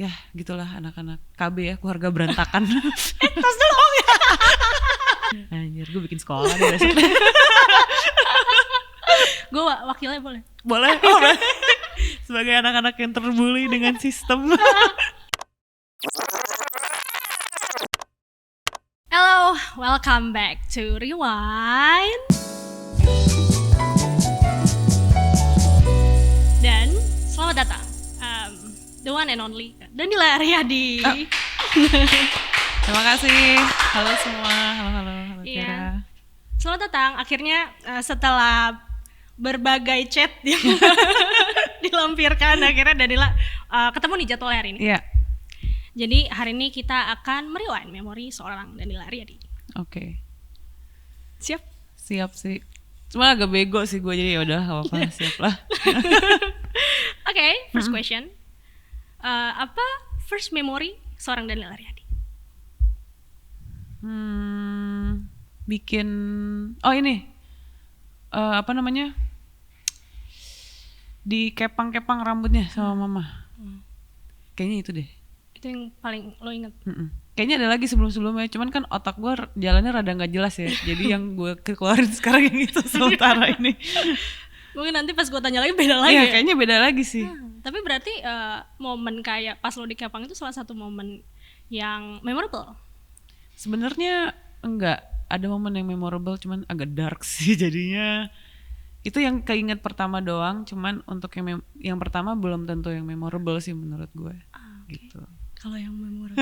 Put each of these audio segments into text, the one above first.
ya gitulah anak-anak KB ya, keluarga berantakan. Tas dulu ya. Anjir, gue bikin sekolah deh besok. Gue wakilnya boleh? Boleh. Oh, sebagai anak-anak yang terbully dengan sistem. Hello, welcome back to Rewind. Dan selamat datang, the one and only Danila Riyadi. Terima kasih. Halo semua. Halo Kira. Iya. Selamat datang. Akhirnya setelah berbagai chat yang dilampirkan, akhirnya Danila ketemu nih jadwalnya hari ini. Iya. Jadi hari ini kita akan merewind memori seorang Danila Riyadi. Oke. Siap? Siap sih. Cuma agak bego sih gue, jadi yaudah gak apa-apa, siap lah. Oke, first question. Apa first memory seorang Danila Riyadi? Bikin ini apa namanya, di kepang-kepang rambutnya sama mama. Kayaknya itu deh. Itu yang paling lo inget? Kayaknya ada lagi sebelum-sebelumnya, cuman kan otak gue jalannya rada nggak jelas ya. Jadi yang gue keluarin sekarang yang itu sementara ini. Mungkin nanti pas gue tanya lagi beda lagi. Iya, ya? kayaknya beda lagi sih. Tapi berarti momen kayak pas lo di Kepang itu salah satu momen yang memorable? Sebenarnya enggak, ada momen yang memorable, cuman agak dark sih jadinya. Itu yang keinget pertama doang, cuman untuk yang pertama belum tentu yang memorable sih menurut gue. Gitu. Kalau yang memorable?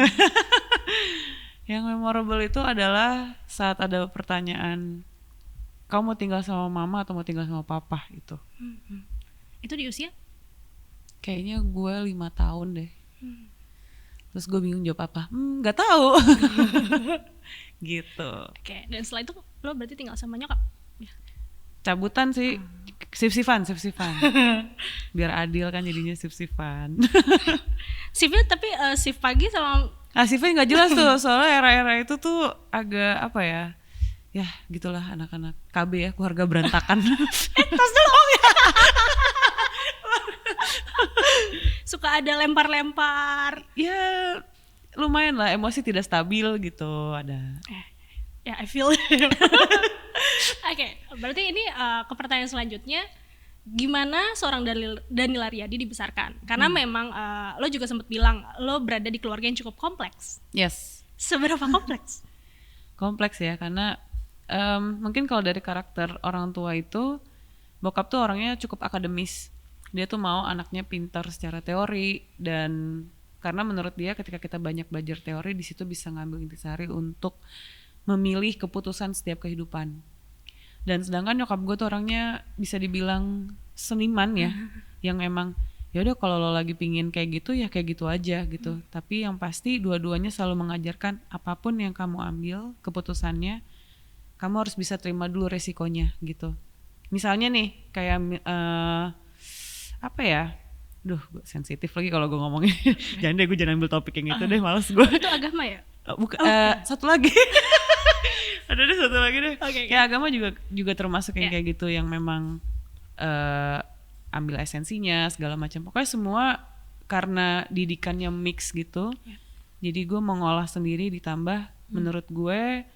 Yang memorable itu adalah saat ada pertanyaan, kamu mau tinggal sama mama atau mau tinggal sama papa itu. Itu di usia? Kayaknya gue 5 tahun deh. Terus gue bingung jawab apa, gak tahu. Gitu. Oke, dan setelah itu lo berarti tinggal sama nyokap? Ya. Cabutan sih, sip-sipan. Biar adil kan jadinya sip-sipan. Shiftnya tapi shift pagi sama... Shiftnya gak jelas tuh, soalnya era-era itu tuh agak apa ya, ya gitulah anak-anak KB ya, keluarga berantakan. Tas dulu ya. Suka ada lempar-lempar. Ya lumayan lah, emosi tidak stabil gitu ada. Ya, I feel. Oke, berarti ini ke pertanyaan selanjutnya, gimana seorang Danila Riyadi dibesarkan? Karena memang lo juga sempat bilang lo berada di keluarga yang cukup kompleks. Yes. Seberapa kompleks? Kompleks ya, karena mungkin kalau dari karakter orang tua itu, bokap tuh orangnya cukup akademis. Dia tuh mau anaknya pintar secara teori, dan karena menurut dia ketika kita banyak belajar teori, di situ bisa ngambil intisari untuk memilih keputusan setiap kehidupan. Dan sedangkan nyokap gue tuh orangnya bisa dibilang seniman ya, yang emang ya udah kalau lo lagi pingin kayak gitu ya kayak gitu aja gitu. Tapi yang pasti dua-duanya selalu mengajarkan apapun yang kamu ambil keputusannya, kamu harus bisa terima dulu resikonya gitu. Misalnya nih kayak apa ya? Duh, gue sensitif lagi kalau gue ngomongin. Jangan deh, gue jangan ambil topik yang itu deh, males gue. Itu agama ya? Bukan, satu lagi. Ada deh satu lagi deh. Okay. Ya agama juga termasuk yang kayak gitu, yang memang ambil esensinya segala macam. Pokoknya semua karena didikannya mix gitu. Jadi gue mengolah sendiri, ditambah menurut gue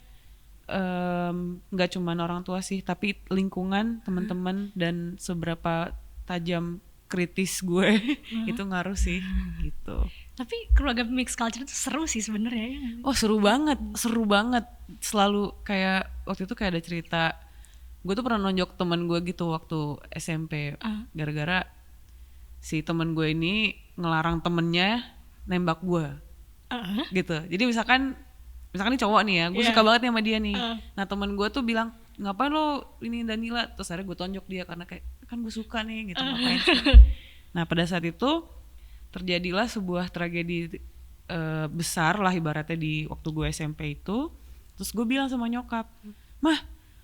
nggak cuman orang tua sih, tapi lingkungan, teman-teman, dan seberapa tajam kritis gue itu ngaruh sih gitu. Tapi keluarga mixed culture itu seru sih sebenarnya ya. Oh seru banget. Selalu kayak waktu itu kayak ada cerita, gue tuh pernah nonjok teman gue gitu waktu SMP, gara-gara si teman gue ini ngelarang temennya nembak gue, gitu. Jadi misalkan ini cowok nih ya, gue suka banget nih sama dia nih. Nah teman gue tuh bilang, ngapain lo ini Danila? Terus akhirnya gue tonjok dia karena kayak kan gue suka nih gitu, ngapain sih? Nah pada saat itu terjadilah sebuah tragedi besar lah ibaratnya di waktu gue SMP itu. Terus gue bilang sama nyokap, mah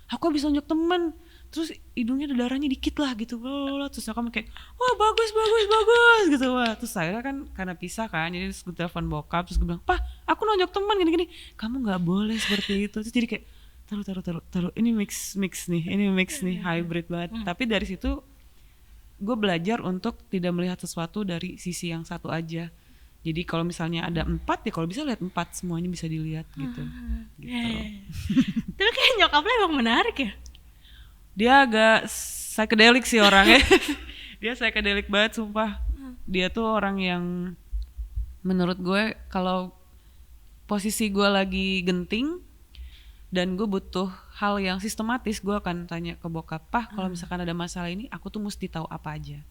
aku habis nonjok temen, terus hidungnya ada darahnya dikit lah gitu. Terus nyokap kayak wah bagus gitu. Wah, terus saya kan karena pisah kan, jadi terus gue telepon bokap, terus gue bilang, "Pak, aku nonjok temen gini-gini." "Kamu gak boleh seperti itu." Terus jadi kayak taruh ini mix nih, hybrid banget. Tapi dari situ gue belajar untuk tidak melihat sesuatu dari sisi yang satu aja. Jadi kalau misalnya ada 4 ya kalau bisa lihat 4 semuanya bisa dilihat gitu. Tapi kayak nyokap lo emang menarik ya. Dia agak psychedelic sih orangnya. Dia psychedelic banget sumpah. Dia tuh orang yang menurut gue kalau posisi gue lagi genting dan gue butuh hal yang sistematis, gue akan tanya ke bokap, "Pah, kalau misalkan ada masalah ini aku tuh mesti tahu apa aja."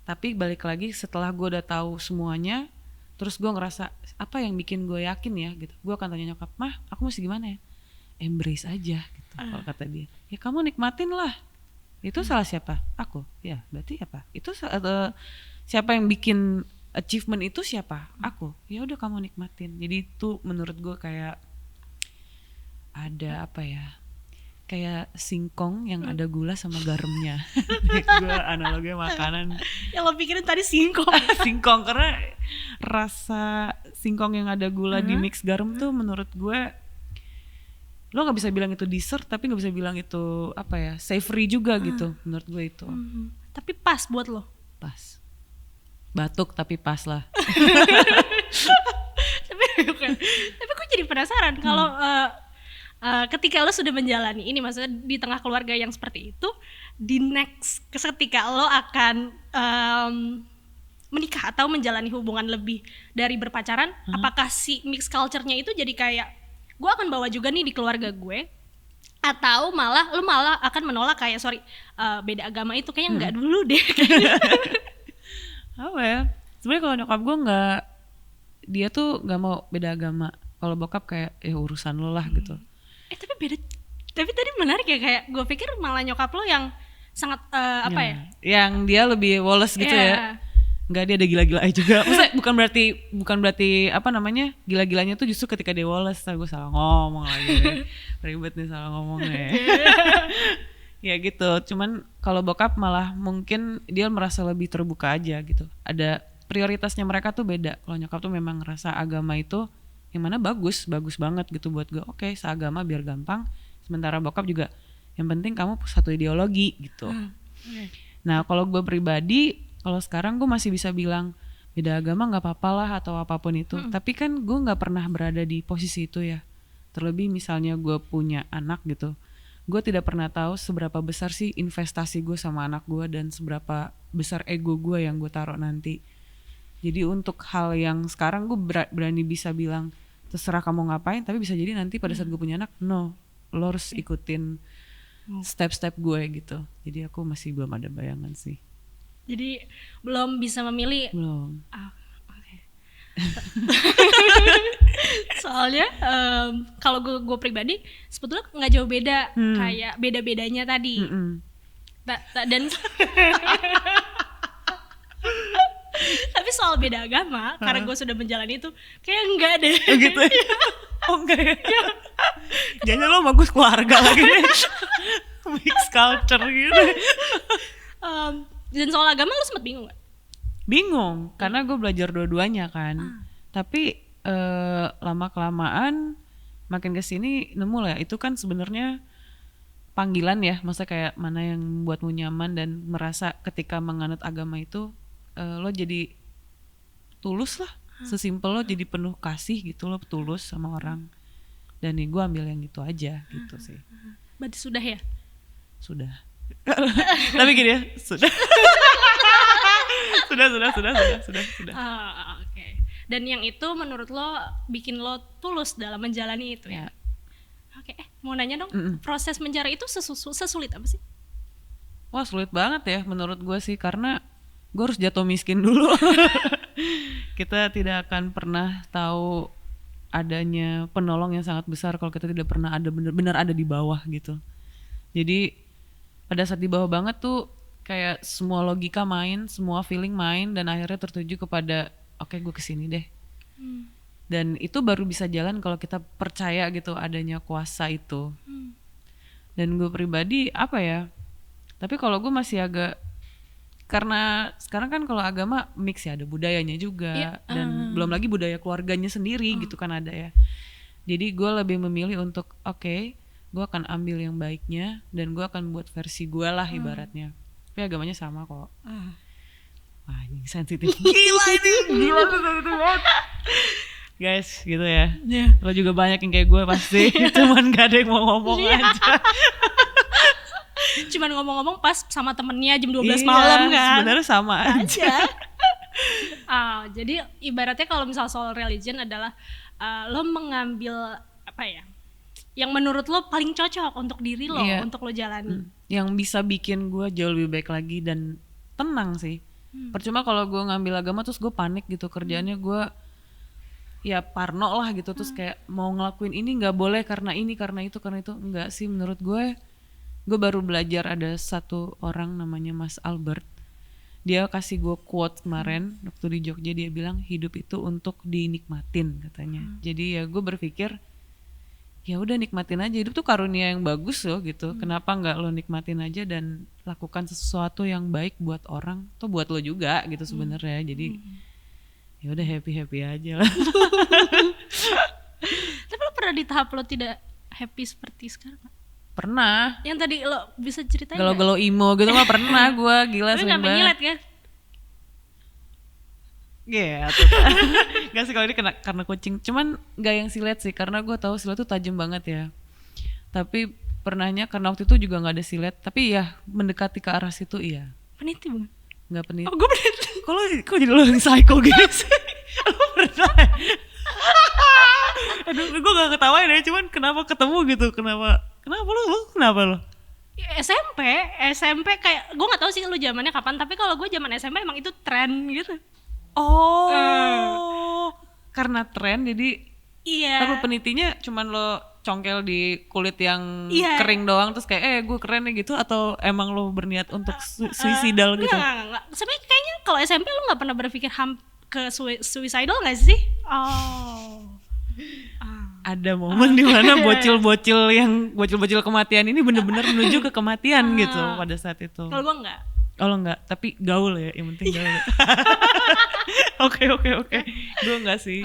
Tapi balik lagi setelah gue udah tahu semuanya, terus gue ngerasa apa yang bikin gue yakin ya gitu, gue akan tanya nyokap, "Mah, aku mesti gimana ya?" Embrace aja gitu. Kalau kata dia, ya kamu nikmatin lah. Itu salah siapa? Aku. Ya berarti apa? Itu siapa yang bikin achievement itu siapa? Aku. Ya udah kamu nikmatin. Jadi itu menurut gue kayak ada apa ya? Kayak singkong yang ada gula sama garamnya. Gue analoginya makanan. Yang lo pikirin tadi singkong. Singkong karena rasa singkong yang ada gula di mix garam tuh menurut gue, lo nggak bisa bilang itu dessert tapi nggak bisa bilang itu apa ya, savory juga gitu menurut gue itu. Tapi pas buat lo. Pas. Batuk tapi pas lah. Tapi gue jadi penasaran kalau ketika lo sudah menjalani ini, maksudnya di tengah keluarga yang seperti itu, di next ketika lo akan menikah atau menjalani hubungan lebih dari berpacaran, apakah si mix culture-nya itu jadi kayak gue akan bawa juga nih di keluarga gue, atau malah lo akan menolak kayak beda agama itu kayaknya enggak dulu deh. Apa ya? Sebenarnya kalau nyokap gue nggak, dia tuh nggak mau beda agama. Kalau bokap kayak urusan lo lah gitu. Tapi tadi menarik ya, kayak gue pikir malah nyokap lo yang sangat apa ya? Yang dia lebih woles gitu ya. Enggak, dia ada gila-gilanya juga. Maksudnya bukan berarti apa namanya, gila-gilanya tuh justru ketika dia woles. Gue salah ngomong lagi. Ribet nih salah ngomongnya. Ya gitu. Cuman kalau bokap malah mungkin dia merasa lebih terbuka aja gitu. Ada prioritasnya mereka tuh beda. Kalau nyokap tuh memang ngerasa agama itu yang mana bagus banget gitu buat gue. Oke, seagama biar gampang. Sementara bokap juga yang penting kamu satu ideologi gitu. Nah kalau gue pribadi, kalau sekarang gue masih bisa bilang beda agama nggak apa-apa lah atau apapun itu. Tapi kan gue nggak pernah berada di posisi itu ya. Terlebih misalnya gue punya anak gitu, gue tidak pernah tahu seberapa besar sih investasi gue sama anak gue dan seberapa besar ego gue yang gue taruh nanti. Jadi untuk hal yang sekarang gue berani bisa bilang terserah kamu ngapain, tapi bisa jadi nanti pada saat gue punya anak, no, lo harus ikutin step-step gue gitu. Jadi aku masih belum ada bayangan sih. Jadi belum bisa memilih. Belum. Okay. Soalnya kalau gue pribadi sebetulnya nggak jauh beda, kayak beda-bedanya tadi. Dan tapi soal beda agama, karena gue sudah menjalani itu, kayak enggak deh. Oh gitu ya? Oh enggak ya? Jangan lo bagus keluarga lagi nih. Mix culture gitu. Dan soal agama lo sempet bingung gak? Bingung, karena gue belajar dua-duanya kan. Tapi lama-kelamaan makin kesini nemu lah, itu kan sebenarnya panggilan ya. Maksudnya kayak mana yang membuatmu nyaman dan merasa ketika menganut agama itu lo jadi tulus lah, sesimpel lo jadi penuh kasih gitu, lo tulus sama orang. Dan nih gue ambil yang itu aja gitu sih. Berarti sudah ya? Sudah. Tapi gini ya, sudah. sudah. Okay. Dan yang itu menurut lo bikin lo tulus dalam menjalani itu ya? Oke, mau nanya dong, proses mencari itu sesulit apa sih? Wah sulit banget ya menurut gue sih, karena gue harus jatuh miskin dulu. Kita tidak akan pernah tahu adanya penolong yang sangat besar kalau kita tidak pernah ada benar-benar ada di bawah gitu. Jadi pada saat di bawah banget tuh kayak semua logika main, semua feeling main, dan akhirnya tertuju kepada oke, gue kesini deh. Dan itu baru bisa jalan kalau kita percaya gitu adanya kuasa itu. Dan gue pribadi apa ya, tapi kalau gue masih agak, karena sekarang kan kalau agama mix ya, ada budayanya juga, dan belum lagi budaya keluarganya sendiri gitu kan ada ya. Jadi gue lebih memilih untuk oke, gue akan ambil yang baiknya dan gue akan buat versi gue lah ibaratnya. Tapi agamanya sama kok. anjing sensitif. Gila ini, gila tuh sensitif banget. Guys, gitu ya. Lo juga banyak yang kayak gue pasti, cuman gak ada yang mau ngomong aja. Cuman ngomong-ngomong pas sama temennya jam 12 malam kan. Sebenarnya sama aja. Jadi ibaratnya kalau misal soal religion adalah lo mengambil apa ya, yang menurut lo paling cocok untuk diri lo, untuk lo jalani. Yang bisa bikin gue jauh lebih baik lagi dan tenang sih. Percuma kalau gue ngambil agama terus gue panik gitu, kerjaannya gue ya parno lah gitu, terus kayak mau ngelakuin ini nggak boleh karena ini karena itu. Enggak sih, menurut gue baru belajar. Ada satu orang namanya Mas Albert, dia kasih gue quote kemarin waktu di Jogja. Dia bilang hidup itu untuk dinikmatin katanya. Jadi ya gue berpikir ya udah nikmatin aja, hidup tuh karunia yang bagus loh gitu. Kenapa nggak lo nikmatin aja dan lakukan sesuatu yang baik buat orang, tuh buat lo juga gitu sebenarnya. Jadi ya udah happy aja lah. Tapi lo pernah di tahap lo tidak happy seperti sekarang gak? Pernah. Yang tadi lo bisa ceritain galau-galau emo gitu mah pernah gue, gila sering banget. nyilet kan? Gitu. Gak sih kalau ini karena kucing, cuman gak yang silet sih, karena gue tahu silet tuh tajam banget ya. Tapi pernahnya karena waktu itu juga gak ada silet, tapi ya mendekati ke arah situ iya. Peniti bukan? Gak peniti. Oh gue peniti. Kok jadi lo yang psycho gitu sih? Lo pernah? Aduh, gue gak ketawain ya, cuman kenapa ketemu gitu, kenapa lo? SMP kayak gue nggak tahu sih lu zamannya kapan, tapi kalau gue zaman SMP emang itu tren gitu. Karena tren jadi. Iya. Tapi penitinya cuman lo congkel di kulit yang kering doang terus kayak gue keren nih gitu, atau emang lo berniat untuk suicidal gitu? Enggak. Sebenarnya kayaknya kalau SMP lo nggak pernah berpikir ke suicidal nggak sih? Ada momen dimana bocil-bocil kematian ini bener-bener menuju ke kematian gitu pada saat itu. Kalau gue enggak. Oh lo enggak, tapi gaul ya, yang penting gaul. Oke. Gue enggak sih.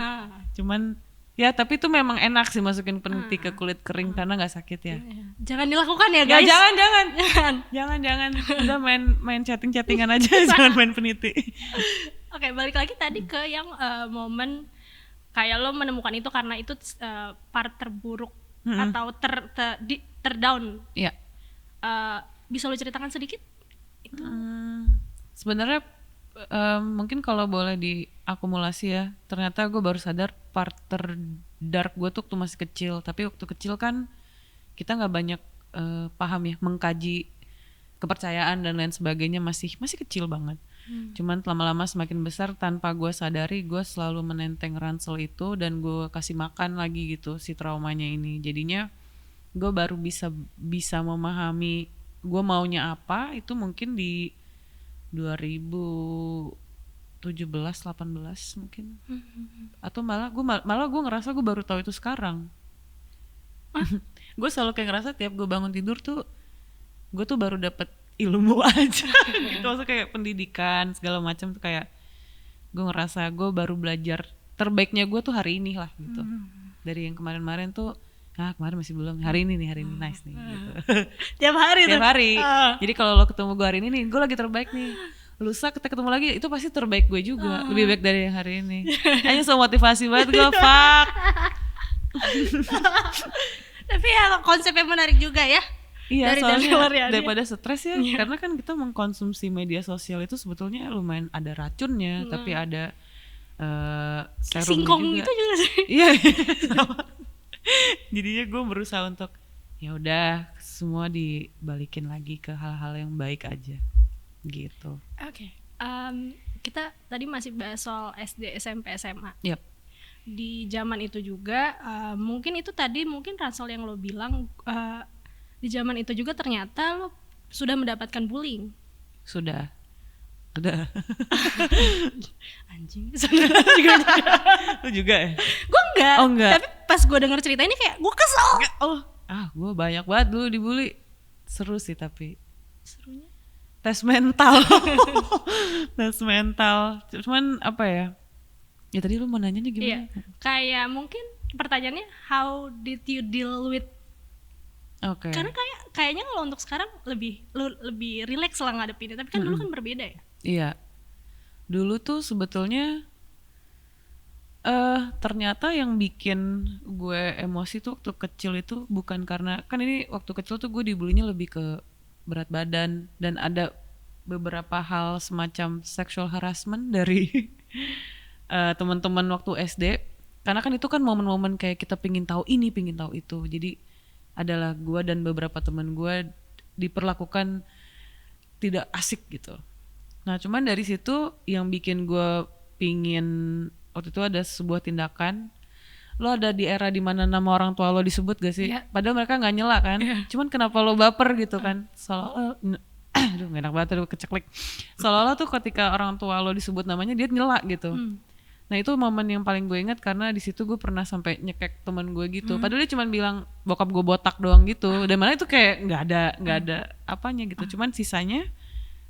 Cuman ya tapi itu memang enak sih masukin peniti ke kulit kering karena nggak sakit ya. Jangan dilakukan ya guys. Jangan. Udah main chattingan aja, jangan main peniti. Oke, balik lagi tadi ke yang momen kayak lo menemukan itu karena itu part terburuk atau terdown. Iya. Bisa lo ceritakan sedikit? Itu. Sebenarnya mungkin kalau boleh diakumulasi ya, ternyata gue baru sadar part terdark gue tuh waktu masih kecil. Tapi waktu kecil kan kita nggak banyak paham ya, mengkaji kepercayaan dan lain sebagainya, masih kecil banget. Cuman lama-lama semakin besar tanpa gue sadari gue selalu menenteng ransel itu dan gue kasih makan lagi gitu si traumanya ini. Jadinya gue baru bisa memahami gue maunya apa itu mungkin di 2017-18 mungkin. Atau malah gue ngerasa gue baru tahu itu sekarang. Gue selalu kayak ngerasa tiap gue bangun tidur tuh gue tuh baru dapet ilmu aja gitu, maksudnya kayak pendidikan segala macam tuh kayak gue ngerasa gue baru belajar terbaiknya gue tuh hari ini lah gitu. Dari yang kemarin tuh kemarin masih belum, hari ini nice nih gitu. Tiap hari. Jadi kalau lo ketemu gue hari ini nih, gue lagi terbaik nih. Lusa kita ketemu lagi, itu pasti terbaik gue juga, lebih baik dari yang hari ini. Hanya so motivasi banget gue, fuck. Tapi ya konsepnya menarik juga ya. Iya, soalnya daripada stres ya, karena kan kita mengkonsumsi media sosial itu sebetulnya lumayan ada racunnya, tapi ada serumnya singkong juga. Itu juga sih. Iya, sama. Jadinya gue berusaha untuk ya udah semua dibalikin lagi ke hal-hal yang baik aja, gitu. Oke. Kita tadi masih bahas soal SD, SMP, SMA. Yep. Di zaman itu juga, mungkin itu tadi mungkin ransel yang lo bilang. Di zaman itu juga ternyata lo sudah mendapatkan bullying. Sudah. Anjing. Lo juga ya? Gue enggak. Oh enggak. Tapi pas gue denger cerita ini kayak gue kesel. Gue banyak banget dulu dibully. Seru sih tapi. Serunya? Tes mental. Cuman apa ya? Ya tadi lo mau nanyanya gimana? Iya. Kayak mungkin pertanyaannya how did you deal with. Oke. Karena kayaknya kalau untuk sekarang lebih relax lah ngadepinnya, tapi kan dulu kan berbeda ya. Iya. Dulu tuh sebetulnya ternyata yang bikin gue emosi tuh waktu kecil itu bukan karena, kan ini waktu kecil tuh gue dibulinya lebih ke berat badan dan ada beberapa hal semacam sexual harassment dari teman-teman waktu SD, karena kan itu kan momen-momen kayak kita pingin tahu ini, pingin tahu itu, jadi adalah gue dan beberapa teman gue diperlakukan tidak asik gitu. Nah cuman dari situ yang bikin gue pingin, waktu itu ada sebuah tindakan, lo ada di era dimana nama orang tua lo disebut gak sih? Yeah. Padahal mereka nggak nyela kan, cuman kenapa lo baper gitu kan? Soalnya, aduh gak enak banget, aduh keceklek. Seolah-olah tuh ketika orang tua lo disebut namanya dia nyela gitu. Nah itu momen yang paling gue ingat karena di situ gue pernah sampai nyekek teman gue gitu. Padahal dia cuma bilang bokap gue botak doang gitu. Dan mana itu kayak nggak ada apanya gitu. Cuman sisanya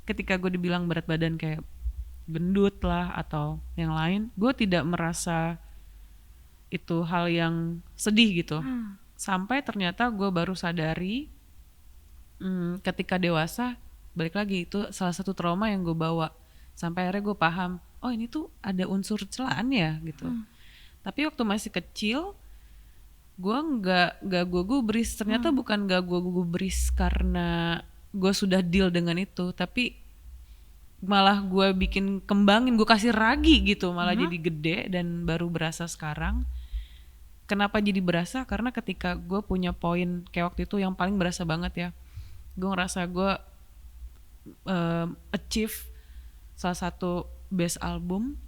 ketika gue dibilang berat badan kayak gendut lah atau yang lain, gue tidak merasa itu hal yang sedih gitu. Sampai ternyata gue baru sadari ketika dewasa, balik lagi itu salah satu trauma yang gue bawa. Sampai akhirnya gue paham, oh ini tuh ada unsur celaan ya gitu. Tapi waktu masih kecil gue nggak gue gubris. Ternyata bukan nggak gue gubris karena gue sudah deal dengan itu, tapi malah gue bikin kembangin, gue kasih ragi gitu, malah jadi gede dan baru berasa sekarang. Kenapa jadi berasa? Karena ketika gue punya poin kayak waktu itu yang paling berasa banget ya, gue ngerasa gue achieve salah satu best album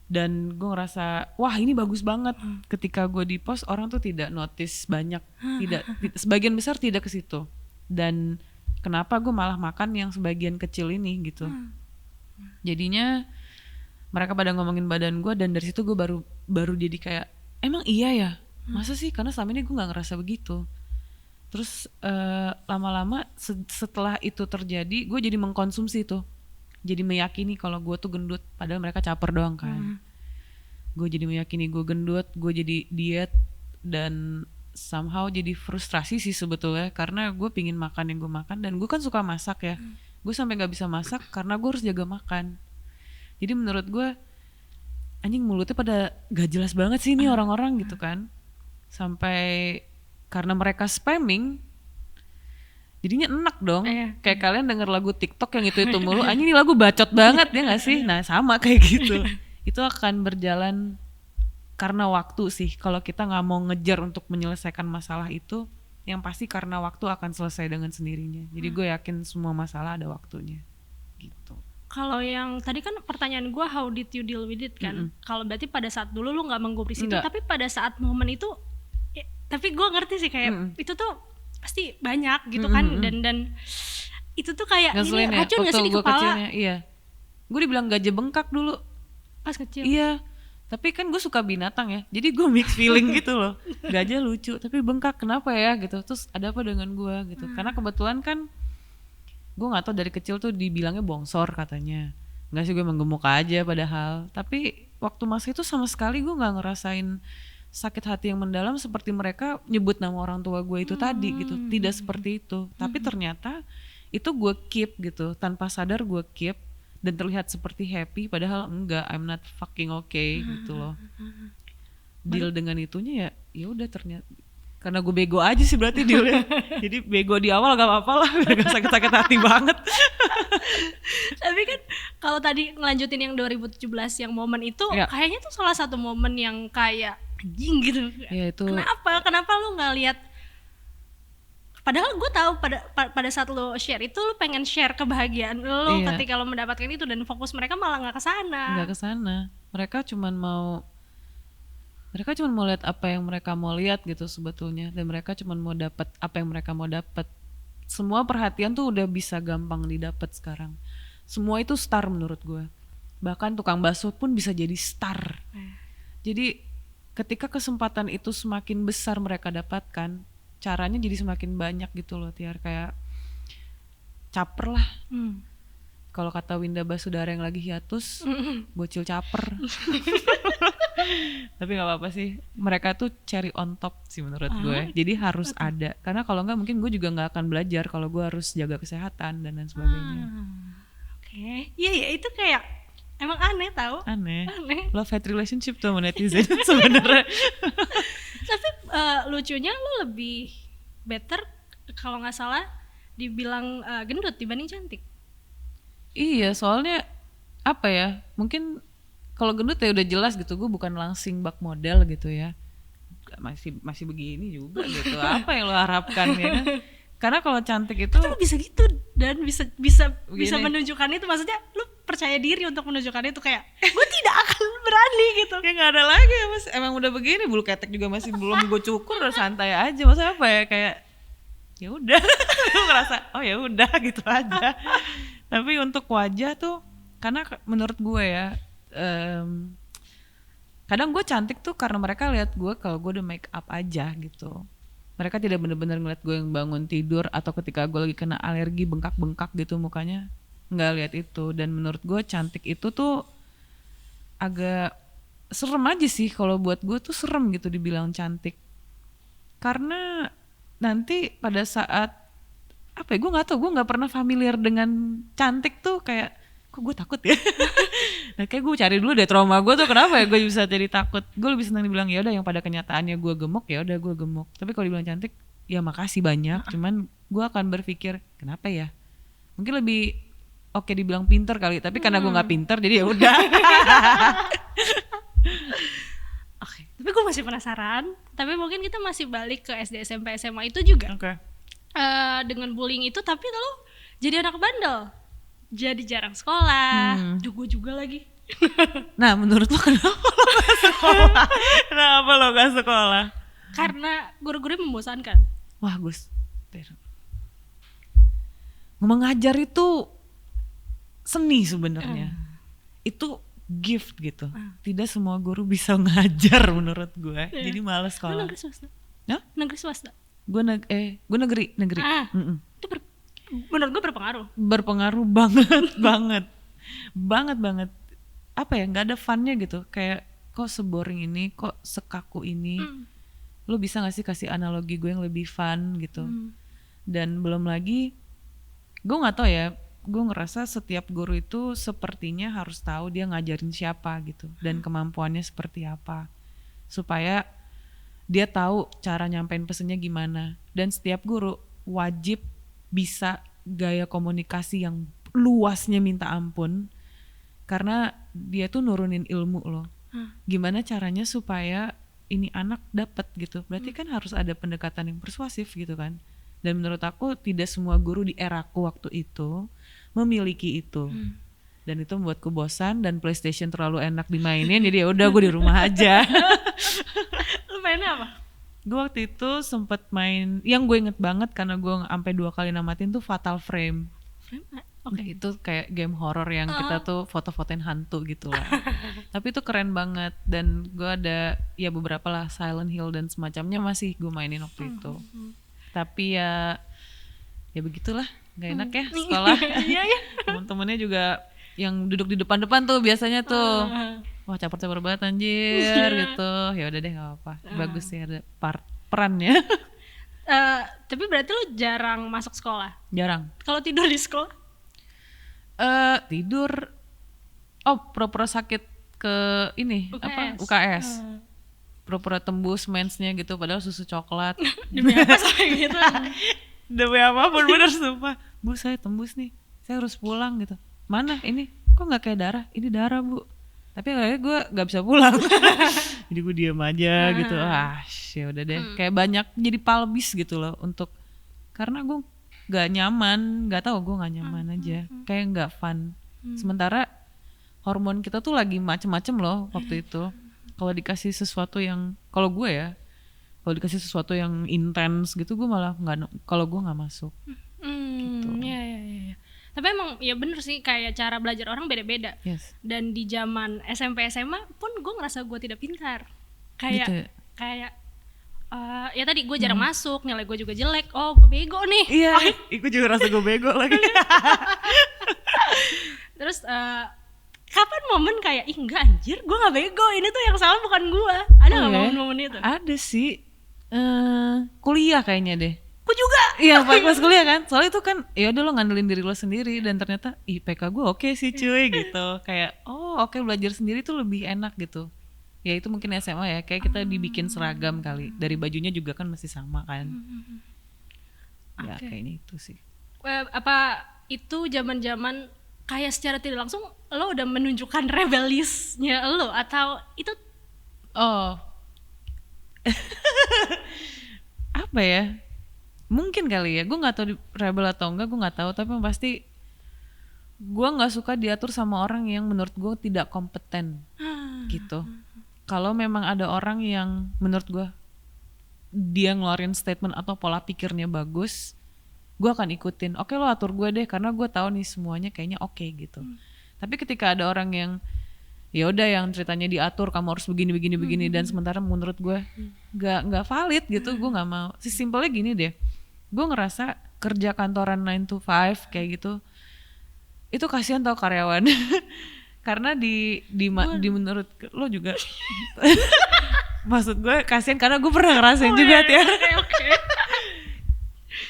dan gue ngerasa wah ini bagus banget. Ketika gue di post orang tuh tidak notice banyak, tidak sebagian besar tidak ke situ, dan kenapa gue malah makan yang sebagian kecil ini gitu. Jadinya mereka pada ngomongin badan gue dan dari situ gue baru jadi kayak emang iya ya, masa sih, karena selama ini gue nggak ngerasa begitu. Terus lama-lama setelah itu terjadi gue jadi mengkonsumsi tuh, jadi meyakini kalau gue tuh gendut padahal mereka caper doang kan. Gue jadi meyakini gue gendut, gue jadi diet dan somehow jadi frustrasi sih sebetulnya karena gue pingin makan yang gue makan dan gue kan suka masak ya. Gue sampai nggak bisa masak karena gue harus jaga makan. Jadi menurut gue anjing mulutnya pada gak jelas banget sih ini orang-orang gitu kan. Sampai karena mereka spamming jadinya enak dong. Kayak kalian denger lagu TikTok yang itu mulu, anjing ini lagu bacot banget ya gak sih? Nah sama kayak gitu. Itu akan berjalan karena waktu sih. Kalau kita gak mau ngejar untuk menyelesaikan masalah itu, yang pasti karena waktu akan selesai dengan sendirinya. Jadi gue yakin semua masalah ada waktunya gitu. Kalau yang tadi kan pertanyaan gue how did you deal with it kan. Kalau berarti pada saat dulu lu gak menggubris itu, tapi pada saat momen itu ya, tapi gue ngerti sih kayak itu tuh pasti banyak gitu kan. Dan itu tuh kayak ini racun gak sih di kepala kecilnya, iya. Gue dibilang gajah bengkak dulu pas kecil. Iya, tapi kan gue suka binatang ya, jadi gue mix feeling gitu loh. Gajah lucu tapi bengkak kenapa ya gitu. Terus ada apa dengan gue gitu. Karena kebetulan kan gue gak tahu dari kecil tuh dibilangnya bongsor katanya. Gak sih, gue emang gemuk aja padahal. Tapi waktu masa itu sama sekali gue gak ngerasain sakit hati yang mendalam seperti mereka nyebut nama orang tua gue itu tadi gitu. Tidak seperti itu. Tapi ternyata itu gue keep gitu, tanpa sadar gue keep dan terlihat seperti happy padahal enggak, I'm not fucking okay gitu loh. Deal dengan itunya ya udah ternyata karena gue bego aja sih berarti dealnya. Jadi bego di awal gak apa-apa lah, gak sakit-sakit hati banget. Tapi kan kalau tadi ngelanjutin yang 2017 yang momen itu kayaknya tuh salah satu momen yang kayak anjing gitu. Ya, itu. Kenapa lu nggak lihat? Padahal gue tahu pada saat lo share itu lo pengen share kebahagiaan lo ketika lo mendapatkan itu, dan fokus mereka malah nggak ke sana. Mereka cuma mau lihat apa yang mereka mau lihat gitu sebetulnya, dan mereka cuma mau dapat apa yang mereka mau dapat. Semua perhatian tuh udah bisa gampang didapat sekarang. Semua itu star menurut gue. Bahkan tukang bakso pun bisa jadi star. Jadi ketika kesempatan itu semakin besar mereka dapatkan, caranya jadi semakin banyak gitu loh, Tiar. Kayak caper lah. Kalau kata Winda Basudara yang lagi hiatus, bocil caper. Tapi gak apa-apa sih, mereka tuh cherry on top sih menurut gue. Jadi harus ada, karena kalau enggak mungkin gue juga gak akan belajar kalau gue harus jaga kesehatan dan lain sebagainya. Oke. Iya itu kayak Emang aneh tau. Aneh. Aneh. Love hate relationship tuh sama netizen sebenarnya. Tapi lucunya lo lebih better kalau nggak salah dibilang gendut dibanding cantik. Iya, soalnya apa ya? Mungkin kalau gendut ya udah jelas gitu, gue bukan langsing bak model gitu ya. Masih begini juga gitu. Apa yang lo harapkan ya kan? Karena kalau cantik itu Lo bisa gitu dan bisa Begini. menunjukkan itu, maksudnya lo percaya diri untuk menunjukkan itu, kayak gue tidak akan berani gitu. ya nggak ada lagi ya mas. Emang udah begini, bulu ketek juga masih belum gue cukur, udah santai aja. Maksudnya apa ya, kayak ya udah, lu ngerasa oh ya udah gitu aja. Tapi untuk wajah tuh, karena menurut gue ya, kadang gue cantik tuh karena mereka lihat gue kalau gue udah make up aja gitu. Mereka tidak benar-benar ngeliat gue yang bangun tidur atau ketika gue lagi kena alergi bengkak-bengkak gitu mukanya, nggak lihat itu. Dan menurut gue cantik itu tuh agak serem aja sih, kalau buat gue tuh serem gitu dibilang cantik. Karena nanti pada saat apa ya, gue nggak tahu, gue nggak pernah familiar dengan cantik tuh, kayak kok gue takut ya. Nah kayak gue cari dulu deh trauma gue tuh kenapa ya gue bisa jadi takut. Gue lebih senang dibilang ya udah yang pada kenyataannya gue gemuk, ya udah gue gemuk. Tapi kalau dibilang cantik ya makasih banyak, cuman gue akan berpikir kenapa ya, mungkin lebih oke dibilang pinter kali, tapi karena gue nggak pinter jadi ya udah. Oke, tapi gue masih penasaran. Tapi mungkin kita masih balik ke SD, SMP, SMA itu juga. Oke. Dengan bullying itu, tapi lo jadi anak bandel, jadi jarang sekolah. Gue juga lagi. Nah menurut lo kenapa lo gak sekolah? Kenapa lo gak sekolah? Karena guru-gurunya membosankan. Wah Gus, mengajar itu seni sebenarnya. Itu gift gitu. Tidak semua guru bisa ngajar menurut gue. Jadi malas Lo sekolah. negeri swasta? Hah? Negeri swasta? Gue negeri. Itu menurut gue berpengaruh. Berpengaruh banget, banget. Apa ya? Nggak ada funnya gitu. Kayak kok seboring ini, kok sekaku ini. Lo bisa nggak sih kasih analogi gue yang lebih fun gitu? Dan belum lagi, gue nggak tahu ya. Gue ngerasa setiap guru itu sepertinya harus tahu dia ngajarin siapa gitu, dan kemampuannya seperti apa, supaya dia tahu cara nyampein pesennya gimana. Dan setiap guru wajib bisa gaya komunikasi yang luasnya minta ampun, karena dia tuh nurunin ilmu loh. Gimana caranya supaya ini anak dapat gitu, berarti kan harus ada pendekatan yang persuasif gitu kan. Dan menurut aku tidak semua guru di eraku waktu itu memiliki itu. Dan itu membuatku bosan, dan PlayStation terlalu enak dimainin, jadi ya udah gue di rumah aja. Lu mainnya apa? Gue waktu itu sempet main, yang gue inget banget karena gue sampai 2 kali namatin tuh Fatal Frame. Oke. Itu kayak game horror yang kita tuh foto-fotoin hantu gitu lah. Tapi itu keren banget, dan gue ada ya beberapa lah, Silent Hill dan semacamnya masih gue mainin waktu itu. Tapi ya begitulah, nggak enak ya sekolah. Iya ya. Temen-temennya juga yang duduk di depan-depan tuh biasanya tuh, wah caper-caper banget anjir gitu. Ya udah deh, nggak apa-apa. Bagus sih ada perannya. Tapi berarti lu jarang masuk sekolah? Jarang. Kalau tidur di sekolah? Tidur. Oh, pura-pura sakit ke ini UKS. Pura-pura tembus mensnya gitu, padahal susu coklat. Demi apa sampai gitu? Demi apapun, bener sumpah. Bu, saya tembus nih, saya harus pulang gitu. Mana ini? Kok nggak kayak darah? Ini darah bu. Tapi akhirnya gue nggak bisa pulang. Jadi gue diem aja gitu. Ya udah deh. Kayak banyak jadi palbis gitu loh, untuk karena gue nggak nyaman, nggak tahu gue nggak nyaman aja. Kayak nggak fun. Sementara hormon kita tuh lagi macem-macem loh waktu itu. Kalau dikasih sesuatu yang, kalau dikasih sesuatu yang intens gitu, gue malah nggak, kalau gue nggak masuk. Gitu. Iya. Tapi emang ya bener sih, kayak cara belajar orang beda-beda. Yes. Dan di zaman SMP SMA pun gue ngerasa gue tidak pintar. Kayak Gitu. Ya tadi gue jarang masuk, nilai gue juga jelek. Oh, gue bego nih. Iya. Gue juga rasa gue bego lagi. Terus kapan momen kayak ih enggak anjir, gue nggak bego, ini tuh yang salah bukan gue? Ada nggak momen-momen itu? Ada sih. Kuliah kayaknya deh. Aku juga. Iya pas kuliah kan, soalnya itu kan ya udah lo ngandelin diri lo sendiri dan ternyata IPK gue oke sih cuy gitu, kayak oke, belajar sendiri tuh lebih enak gitu. Ya itu mungkin SMA ya, kayak kita dibikin seragam kali, dari bajunya juga kan masih sama kan. Ya kayaknya itu sih. Apa itu zaman-zaman kayak secara tidak langsung lo udah menunjukkan rebelisnya lo, atau itu apa ya, mungkin kali ya, gue nggak tahu rebel atau enggak, gue nggak tahu, tapi yang pasti gue nggak suka diatur sama orang yang menurut gue tidak kompeten gitu. Kalau memang ada orang yang menurut gue dia ngeluarin statement atau pola pikirnya bagus, gue akan ikutin. Oke, lo atur gue deh karena gue tahu nih semuanya kayaknya oke gitu. Tapi ketika ada orang yang ya udah yang ceritanya diatur, kamu harus begini dan sementara menurut gue nggak valid gitu, gue nggak mau. Simpelnya gini deh, gue ngerasa kerja kantoran 9 to 5 kayak gitu itu kasihan tau karyawan. Karena di menurut lo juga maksud gue kasihan karena gue pernah ngerasain juga ya.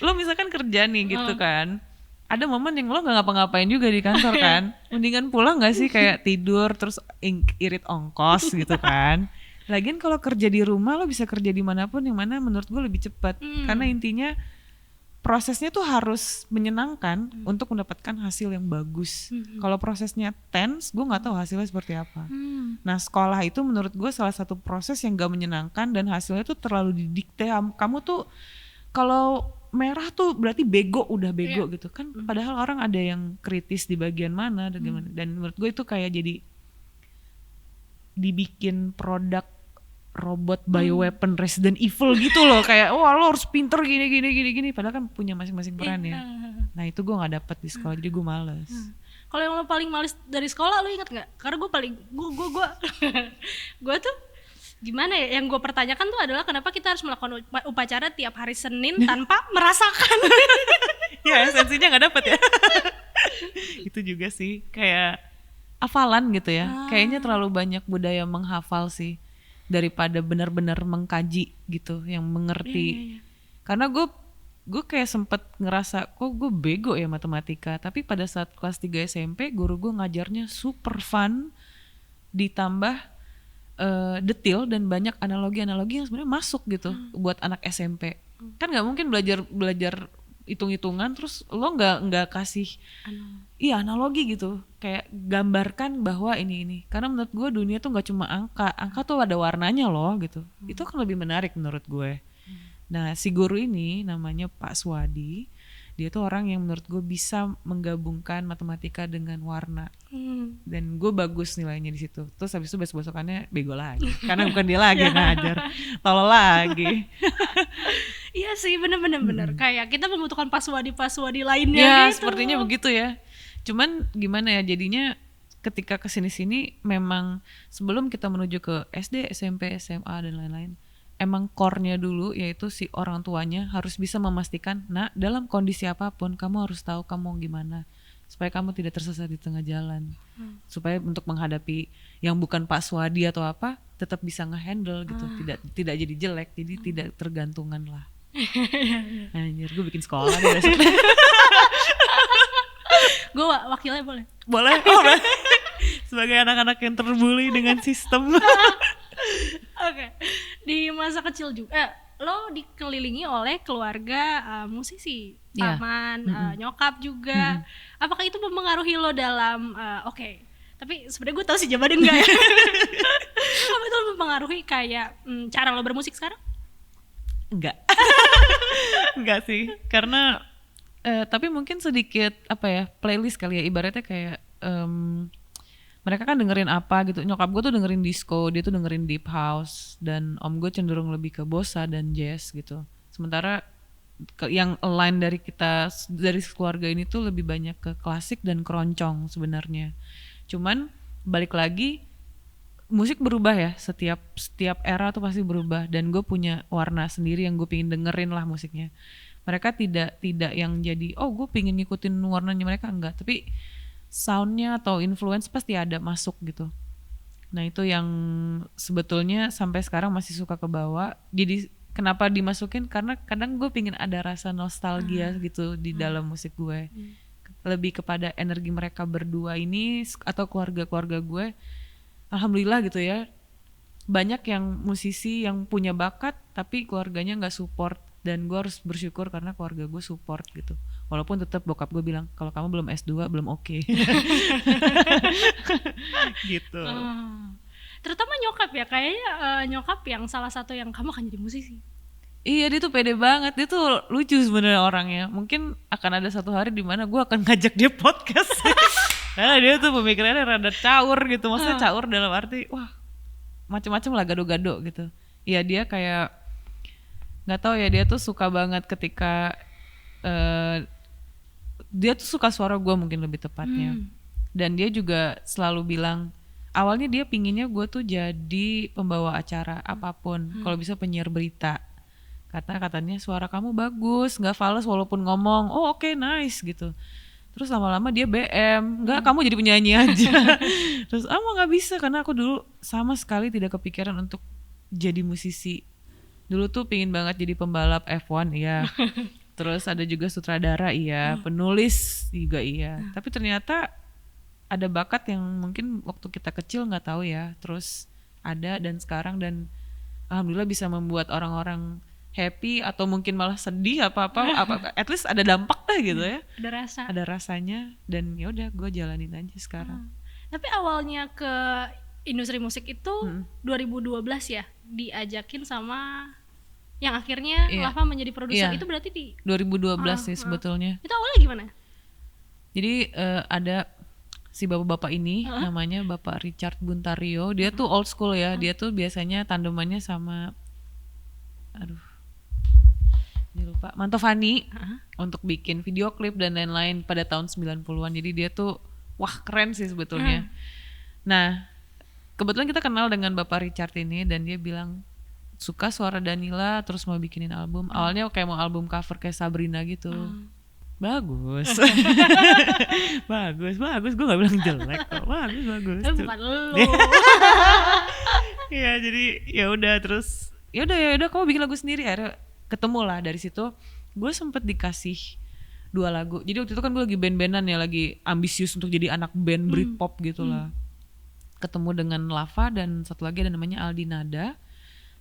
Lo misalkan kerja nih gitu kan, ada momen yang lo nggak ngapa-ngapain juga di kantor kan, mendingan pulang nggak sih, kayak tidur terus irit ongkos gitu kan. Lagian kalau kerja di rumah lo bisa kerja dimanapun, yang mana menurut gue lebih cepat. Karena intinya prosesnya tuh harus menyenangkan untuk mendapatkan hasil yang bagus. Kalau prosesnya tense, gue nggak tahu hasilnya seperti apa. Nah sekolah itu menurut gue salah satu proses yang gak menyenangkan dan hasilnya tuh terlalu didikte. Kamu tuh kalau merah tuh berarti bego, udah bego gitu kan. Padahal orang ada yang kritis di bagian mana dan gimana. Dan menurut gue itu kayak jadi dibikin produk robot bioweapon Resident Evil gitu loh, kayak wah lo harus pinter gini padahal kan punya masing-masing peran ya. Nah itu gue nggak dapet di sekolah, jadi gue males. Kalau yang lo paling males dari sekolah lo ingat nggak? Karena gue tuh gimana ya, yang gue pertanyakan tuh adalah kenapa kita harus melakukan upacara tiap hari Senin tanpa merasakan. Ya esensinya nggak dapet ya. Itu juga sih kayak hafalan gitu ya. Kayaknya terlalu banyak budaya menghafal sih daripada benar-benar mengkaji gitu, yang mengerti. Karena gue kayak sempet ngerasa kok gue bego ya matematika, tapi pada saat kelas 3 SMP guru gue ngajarnya super fun, ditambah detail dan banyak analogi-analogi yang sebenarnya masuk gitu buat anak SMP. Kan nggak mungkin belajar hitung-hitungan terus lo nggak kasih analogi gitu, kayak gambarkan bahwa ini karena menurut gue dunia tuh nggak cuma angka tuh ada warnanya loh gitu. Itu kan lebih menarik menurut gue. Nah si guru ini namanya Pak Swadi, dia tuh orang yang menurut gue bisa menggabungkan matematika dengan warna. Dan gue bagus nilainya di situ. Terus habis itu besok-besokannya bego lagi karena bukan dia lagi yang ngajar, tolol lagi. Iya sih, bener. Kayak kita membutuhkan paswadi lainnya ya, gitu. Sepertinya begitu ya. Cuman gimana ya, jadinya ketika kesini-sini memang sebelum kita menuju ke SD, SMP, SMA dan lain-lain, emang core-nya dulu yaitu si orang tuanya harus bisa memastikan, nah dalam kondisi apapun kamu harus tahu kamu gimana supaya kamu tidak tersesat di tengah jalan. Supaya untuk menghadapi yang bukan Pak Swadi atau apa tetap bisa ngehandle gitu, tidak jadi jelek, jadi tidak tergantungan lah. Anjir, gue bikin sekolah deh besok. Gue wakilnya boleh? Boleh. Sebagai anak-anak yang terbuli dengan sistem. Oke. Di masa kecil juga lo dikelilingi oleh keluarga musisi, paman, nyokap juga. Apakah itu mempengaruhi lo dalam tapi sebenarnya gue tahu sih jawabannya enggak ya. Apa itu mempengaruhi kayak cara lo bermusik sekarang? Enggak sih, karena tapi mungkin sedikit playlist kali ya, ibaratnya kayak mereka kan dengerin apa gitu. Nyokap gue tuh dengerin disco, dia tuh dengerin deep house, dan om gue cenderung lebih ke bossa dan jazz gitu. Sementara yang align dari kita dari keluarga ini tuh lebih banyak ke klasik dan keroncong sebenarnya. Cuman balik lagi, musik berubah ya, setiap era tuh pasti berubah, dan gue punya warna sendiri yang gue pingin dengerin lah musiknya. Mereka tidak yang jadi gue pingin ngikutin warnanya mereka, enggak, tapi soundnya atau influence pasti ada masuk gitu. Nah itu yang sebetulnya sampai sekarang masih suka kebawa. Jadi Kenapa dimasukin? Karena kadang gue pingin ada rasa nostalgia gitu di dalam musik gue. Lebih kepada energi mereka berdua ini atau keluarga-keluarga gue. Alhamdulillah gitu ya. Banyak yang musisi yang punya bakat tapi keluarganya nggak support, dan gue harus bersyukur karena keluarga gue support gitu. Walaupun tetap bokap gue bilang kalau kamu belum S2 belum oke. Gitu. Terutama nyokap ya, kayaknya nyokap yang salah satu yang kamu akan jadi musisi. Iya, dia tuh pede banget, dia tuh lucu sebenarnya orangnya. Mungkin akan ada satu hari di mana gue akan ngajak dia podcast. Karena dia tuh pemikirannya rada caur gitu, maksudnya caur dalam arti wah macem-macem lah, gado-gado gitu. Iya, dia kayak nggak tahu ya, dia tuh suka banget ketika dia tuh suka suara gue mungkin lebih tepatnya. Dan dia juga selalu bilang awalnya dia pinginnya gue tuh jadi pembawa acara apapun, kalau bisa penyiar berita. Katanya suara kamu bagus, nggak fales walaupun ngomong, oh oke, nice gitu. Terus lama-lama dia BM, enggak kamu jadi penyanyi aja. Terus mau nggak bisa, karena aku dulu sama sekali tidak kepikiran untuk jadi musisi. Dulu tuh pingin banget jadi pembalap F1 iya. Terus ada juga sutradara iya, penulis juga iya. Tapi ternyata ada bakat yang mungkin waktu kita kecil nggak tahu ya. Terus ada dan sekarang, dan alhamdulillah bisa membuat orang-orang happy atau mungkin malah sedih apa at least ada dampak dah gitu ya. Ada rasanya, dan ya udah gue jalanin aja sekarang. Tapi awalnya ke industri musik itu 2012 ya, diajakin sama yang akhirnya Lava menjadi produser. Itu berarti di 2012 sih sebetulnya. Itu awalnya gimana? Jadi ada si bapak-bapak ini namanya Bapak Richard Buntario. Dia tuh old school ya. Dia tuh biasanya tandemannya sama ini lupa, Mantovani untuk bikin video klip dan lain-lain pada tahun 90-an. Jadi dia tuh wah keren sih sebetulnya. Nah, kebetulan kita kenal dengan Bapak Richard ini, dan dia bilang suka suara Danila, terus mau bikinin album. Awalnya kayak mau album cover kayak Sabrina gitu. Bagus. bagus. Gue gak bilang jelek kok. Bagus. Bukan lu. Ya jadi ya udah, terus ya udah kamu bikin lagu sendiri. Akhirnya ketemu lah dari situ. Gue sempet dikasih 2 lagu. Jadi waktu itu kan gue lagi band-bandan ya, lagi ambisius untuk jadi anak band Britpop gitu lah. Ketemu dengan Lava dan satu lagi ada namanya Aldi Nada.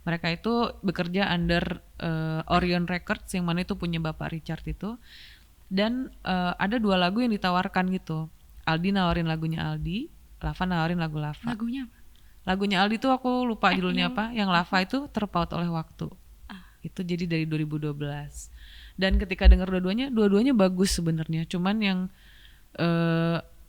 Mereka itu bekerja under Orion Records yang mana itu punya Bapak Richard itu. Dan ada 2 lagu yang ditawarkan gitu. Aldi nawarin lagunya Aldi, Lava nawarin lagu Lava. Lagunya apa? Lagunya Aldi tuh aku lupa judulnya apa. Yang Lava itu Terpaut Oleh Waktu. Itu jadi dari 2012. Dan ketika denger dua-duanya bagus sebenarnya. Cuman yang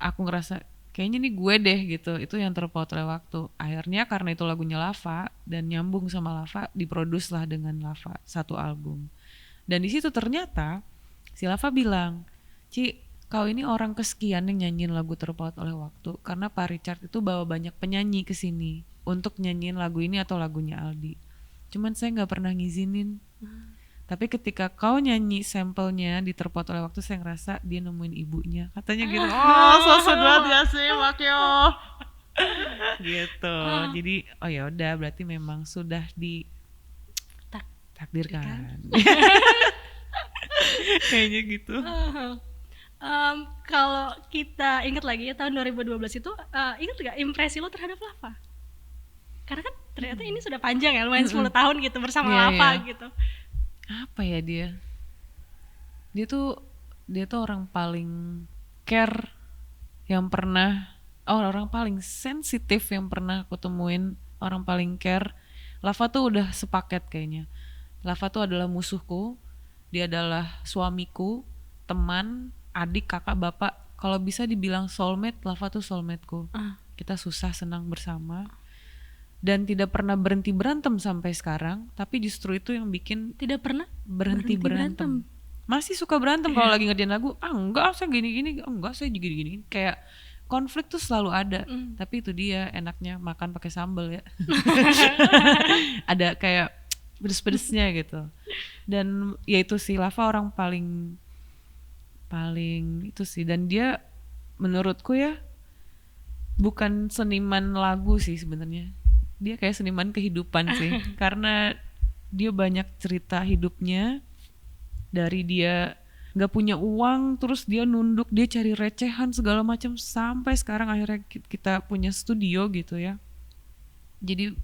aku ngerasa kayaknya nih gue deh gitu, itu yang Terpaut Oleh Waktu. Akhirnya karena itu lagunya Lava dan nyambung sama Lava, diproduce lah dengan Lava satu album. Dan di situ ternyata si Lava bilang, Ci, kau ini orang kesekian yang nyanyiin lagu Terpaut Oleh Waktu, karena Pak Richard itu bawa banyak penyanyi ke sini untuk nyanyiin lagu ini atau lagunya Aldi. Cuman saya nggak pernah ngizinin. Tapi ketika kau nyanyi sampelnya di Terpaut Oleh Waktu, saya ngerasa dia nemuin ibunya. Katanya gitu. Oh, so sweet banget ya sih, Makyo. Gitu. Jadi, oh ya udah, berarti memang sudah ditakdirkan. Kayaknya gitu. Kalau kita ingat lagi ya tahun 2012 itu, ingat gak impresi lo terhadap Lava? Karena kan ternyata ini sudah panjang ya, lumayan 10 tahun gitu bersama Lava gitu. Apa ya dia tuh orang paling care yang pernah, orang paling sensitif yang pernah aku temuin, orang paling care. Lava tuh udah sepaket kayaknya. Lava tuh adalah musuhku, dia adalah suamiku, teman, adik, kakak, bapak. Kalau bisa dibilang soulmate, Lava tuh soulmateku. Kita susah senang bersama. Dan tidak pernah berhenti berantem sampai sekarang, tapi justru itu yang bikin tidak pernah berhenti berantem. Masih suka berantem kalau lagi ngerjain lagu. Enggak, saya gini-gini, enggak, saya gini-gini. Kayak konflik tuh selalu ada. Tapi itu dia enaknya makan pakai sambal ya. Ada kayak pedes-pedesnya gitu. Dan ya itu sih, Lava orang paling itu sih. Dan dia menurutku ya bukan seniman lagu sih sebenarnya. Dia kayak seniman kehidupan sih. Karena dia banyak cerita hidupnya, dari dia nggak punya uang, terus dia nunduk, dia cari recehan segala macam sampai sekarang akhirnya kita punya studio gitu ya. Jadi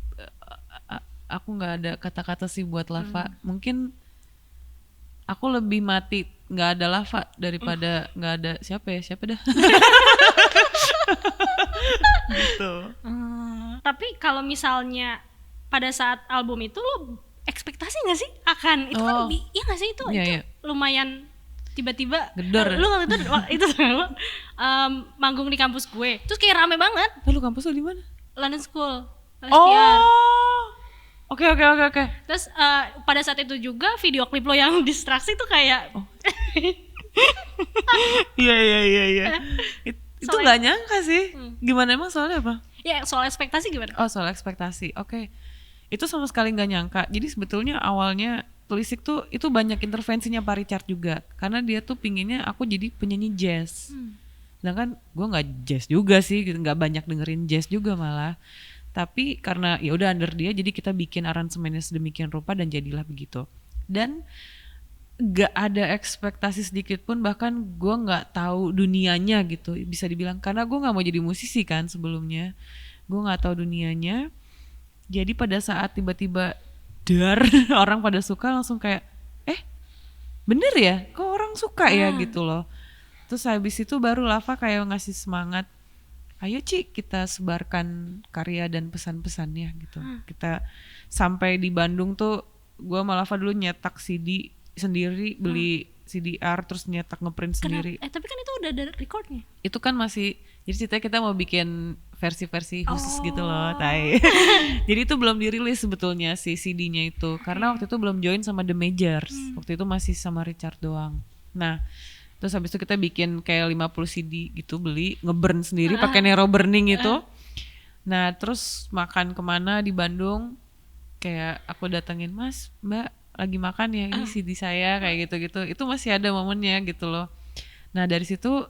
aku nggak ada kata-kata sih buat Lava. Mungkin aku lebih mati nggak ada Lava daripada nggak ada siapa dah. Gitu. Tapi kalau misalnya pada saat album itu lo ekspektasi nggak sih akan itu kan iya nggak sih itu lumayan tiba-tiba gedor. Lu waktu itu lu manggung di kampus gue, terus kayak rame banget. Lu kampus lu di mana? London School. Oke. Terus pada saat itu juga video klip lo yang distraksi tuh kayak Iya. Itu nggak nyangka sih. Gimana emang soalnya apa? Ya soal ekspektasi gimana? Soal ekspektasi. Oke. Itu sama sekali nggak nyangka. Jadi sebetulnya awalnya Telisik tuh itu banyak intervensinya Pak Richard juga, karena dia tuh pinginnya aku jadi penyanyi jazz. Sedangkan gue nggak jazz juga sih, nggak banyak dengerin jazz juga malah. Tapi karena ya udah under dia, jadi kita bikin aransemennya sedemikian rupa dan jadilah begitu. Dan nggak ada ekspektasi sedikit pun, bahkan gue nggak tahu dunianya gitu, bisa dibilang, karena gue nggak mau jadi musisi kan sebelumnya. Gue nggak tahu dunianya. Jadi pada saat tiba-tiba orang pada suka, langsung kayak bener ya, kok orang suka ya gitu loh. Terus habis itu baru Lava kayak ngasih semangat, ayo Ci kita sebarkan karya dan pesan-pesannya gitu. Kita sampai di Bandung tuh gue sama Lava dulu nyetak CD sendiri, beli CDR terus nyetak ngeprint sendiri. Tapi kan itu udah ada recordnya. Itu kan masih, jadi ceritanya kita mau bikin versi-versi khusus gitu loh, tai. Jadi itu belum dirilis sebetulnya si CD-nya itu, karena waktu itu belum join sama The Majors. Waktu itu masih sama Richard doang. Nah, terus habis itu kita bikin kayak 50 CD gitu, beli, ngeburn sendiri pakai Nero Burning itu. Nah, terus makan kemana di Bandung, kayak aku datengin, Mas, Mbak, lagi makan ya, ini CD saya, kayak gitu-gitu. Itu masih ada momennya gitu loh. Nah, dari situ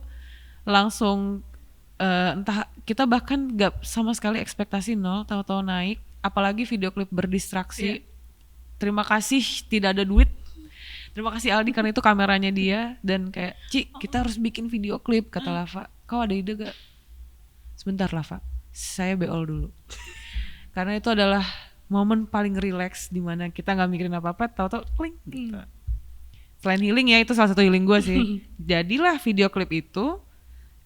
langsung entah, kita bahkan gak sama sekali ekspektasi nol, tahu-tahu naik, apalagi video klip berdistraksi. Terima kasih tidak ada duit, terima kasih Aldi karena itu kameranya dia, dan kayak Ci kita harus bikin video klip, kata Lava. Kau ada ide gak? Sebentar Lava, saya beol dulu. Karena itu adalah momen paling relax di mana kita nggak mikirin apa-apa, tahu-tahu kling gitu. Selain healing ya, itu salah satu healing gue sih. Jadilah video klip itu,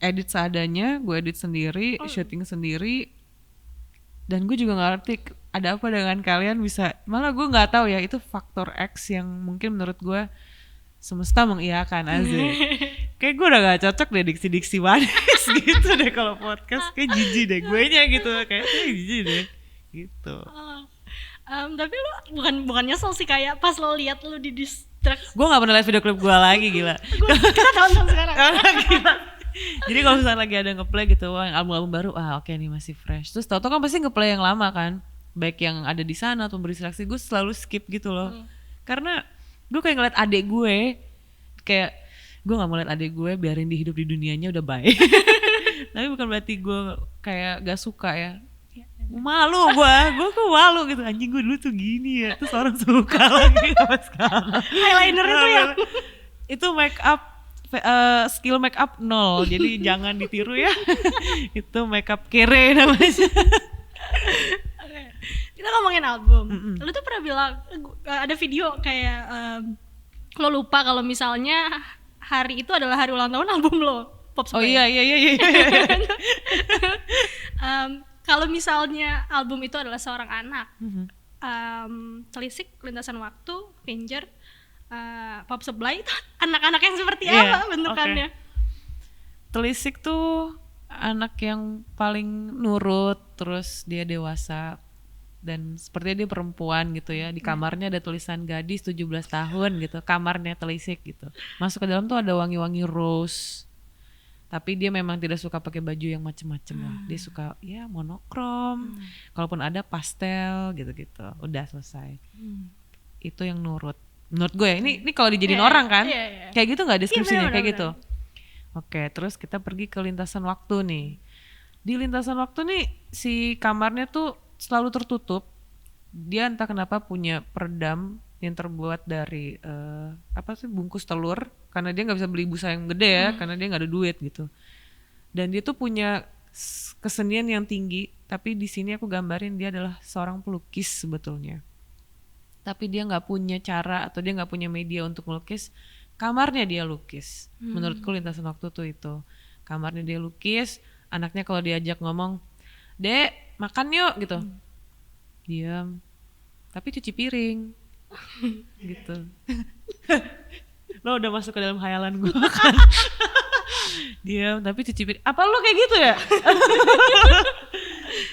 edit seadanya, gue edit sendiri, syuting sendiri, dan gue juga nggak ngerti ada apa dengan kalian bisa, malah gue nggak tahu ya, itu faktor X yang mungkin menurut gue semesta mengiyakan aja. Kayak gue udah gak cocok deh diksi-diksi manis gitu deh kalau podcast, kayak jijik deh gue nya gitu, kayak jijik deh gitu. Tapi lu bukan nyesel sih kayak pas lo lihat lu di distract? Gue nggak pernah lihat video klip gue lagi, gila. Kita tonton sekarang. Gila. Jadi kalau misalnya lagi ada ngeplay gitu, wah album-album baru, oke nih masih fresh. Terus tau-tau kan pasti ngeplay yang lama kan, baik yang ada di sana atau berdistraksi, gue selalu skip gitu loh. Karena gue kayak ngeliat adek gue, kayak gue nggak mau liat adek gue, biarin dia hidup di dunianya udah baik. Tapi bukan berarti gue kayak gak suka ya. Malu gue kok malu gitu, anjing gue dulu tuh gini ya, terus orang suka lagi sama sekarang. Eyeliner itu ya? Itu make up, skill make up 0, jadi jangan ditiru ya. Itu make up kere namanya. Kita ngomongin album. Lu tuh pernah bilang ada video kayak lo lupa kalau misalnya hari itu adalah hari ulang tahun album lo, Pop Square. Oh iya. Kalau misalnya album itu adalah seorang anak, Telisik, Lintasan Waktu, Pinger, Pop Supply itu anak-anak yang seperti apa bentukannya? Telisik tuh anak yang paling nurut, terus dia dewasa, dan sepertinya dia perempuan gitu ya. Di kamarnya ada tulisan gadis 17 tahun gitu, kamarnya Telisik gitu. Masuk ke dalam tuh ada wangi-wangi rose. Tapi dia memang tidak suka pakai baju yang macem-macem lah. Dia suka ya monokrom, kalaupun ada pastel gitu-gitu. Udah selesai. Itu yang nurut. Menurut gue ya, ini kalau dijadiin orang kan, kayak gitu nggak deskripsinya, kayak gitu. Oke, terus kita pergi ke Lintasan Waktu nih. Di Lintasan Waktu nih si kamarnya tuh selalu tertutup, dia entah kenapa punya peredam yang terbuat dari bungkus telur, karena dia nggak bisa beli busa yang gede ya, karena dia nggak ada duit gitu. Dan dia tuh punya kesenian yang tinggi, tapi di sini aku gambarin dia adalah seorang pelukis sebetulnya. Tapi dia nggak punya cara atau dia nggak punya media untuk melukis. Kamarnya dia lukis. Menurutku lintasan waktu tuh itu. Kamarnya dia lukis, anaknya kalau diajak ngomong, "Dek, makan yuk," gitu. Diam. Tapi cuci piring. Gitu. Lo udah masuk ke dalam khayalan gue kan. Diam tapi cuci piring. Apa lo kayak gitu ya?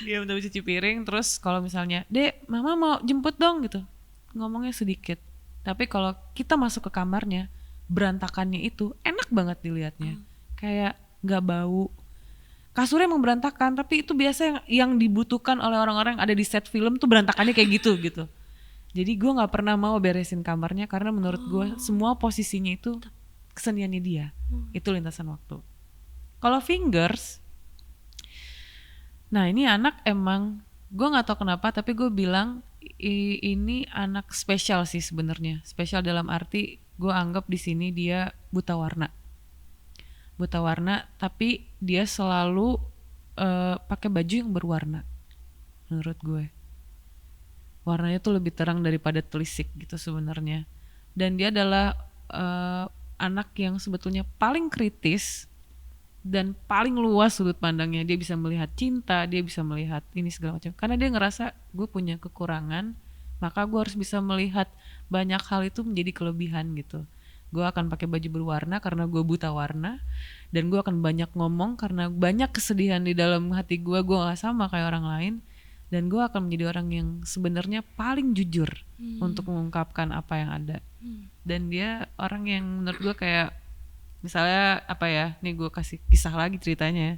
Diam tapi cuci piring. Terus kalau misalnya, "Dek, mama mau jemput dong," gitu, ngomongnya sedikit. Tapi kalau kita masuk ke kamarnya, berantakannya itu enak banget dilihatnya. Kayak gak bau. Kasurnya emang berantakan, tapi itu biasa yang dibutuhkan oleh orang-orang yang ada di set film tuh berantakannya kayak gitu gitu. Jadi gue gak pernah mau beresin kamarnya karena menurut gue semua posisinya itu keseniannya dia. Itu lintasan waktu. Kalau Fingers, nah ini anak emang gue gak tahu kenapa, tapi gue bilang ini anak spesial sih sebenarnya. Spesial dalam arti gue anggap di sini dia buta warna. Buta warna, tapi dia selalu pakai baju yang berwarna menurut gue. Warnanya tuh lebih terang daripada telisik gitu sebenarnya. Dan dia adalah anak yang sebetulnya paling kritis dan paling luas sudut pandangnya. Dia bisa melihat cinta, dia bisa melihat ini segala macam. Karena dia ngerasa gue punya kekurangan, maka gue harus bisa melihat banyak hal itu menjadi kelebihan gitu. Gue akan pakai baju berwarna karena gue buta warna, dan gue akan banyak ngomong karena banyak kesedihan di dalam hati gue gak sama kayak orang lain. Dan gue akan menjadi orang yang sebenarnya paling jujur untuk mengungkapkan apa yang ada. Dan dia orang yang menurut gue kayak, misalnya apa ya, nih gue kasih kisah lagi ceritanya ya.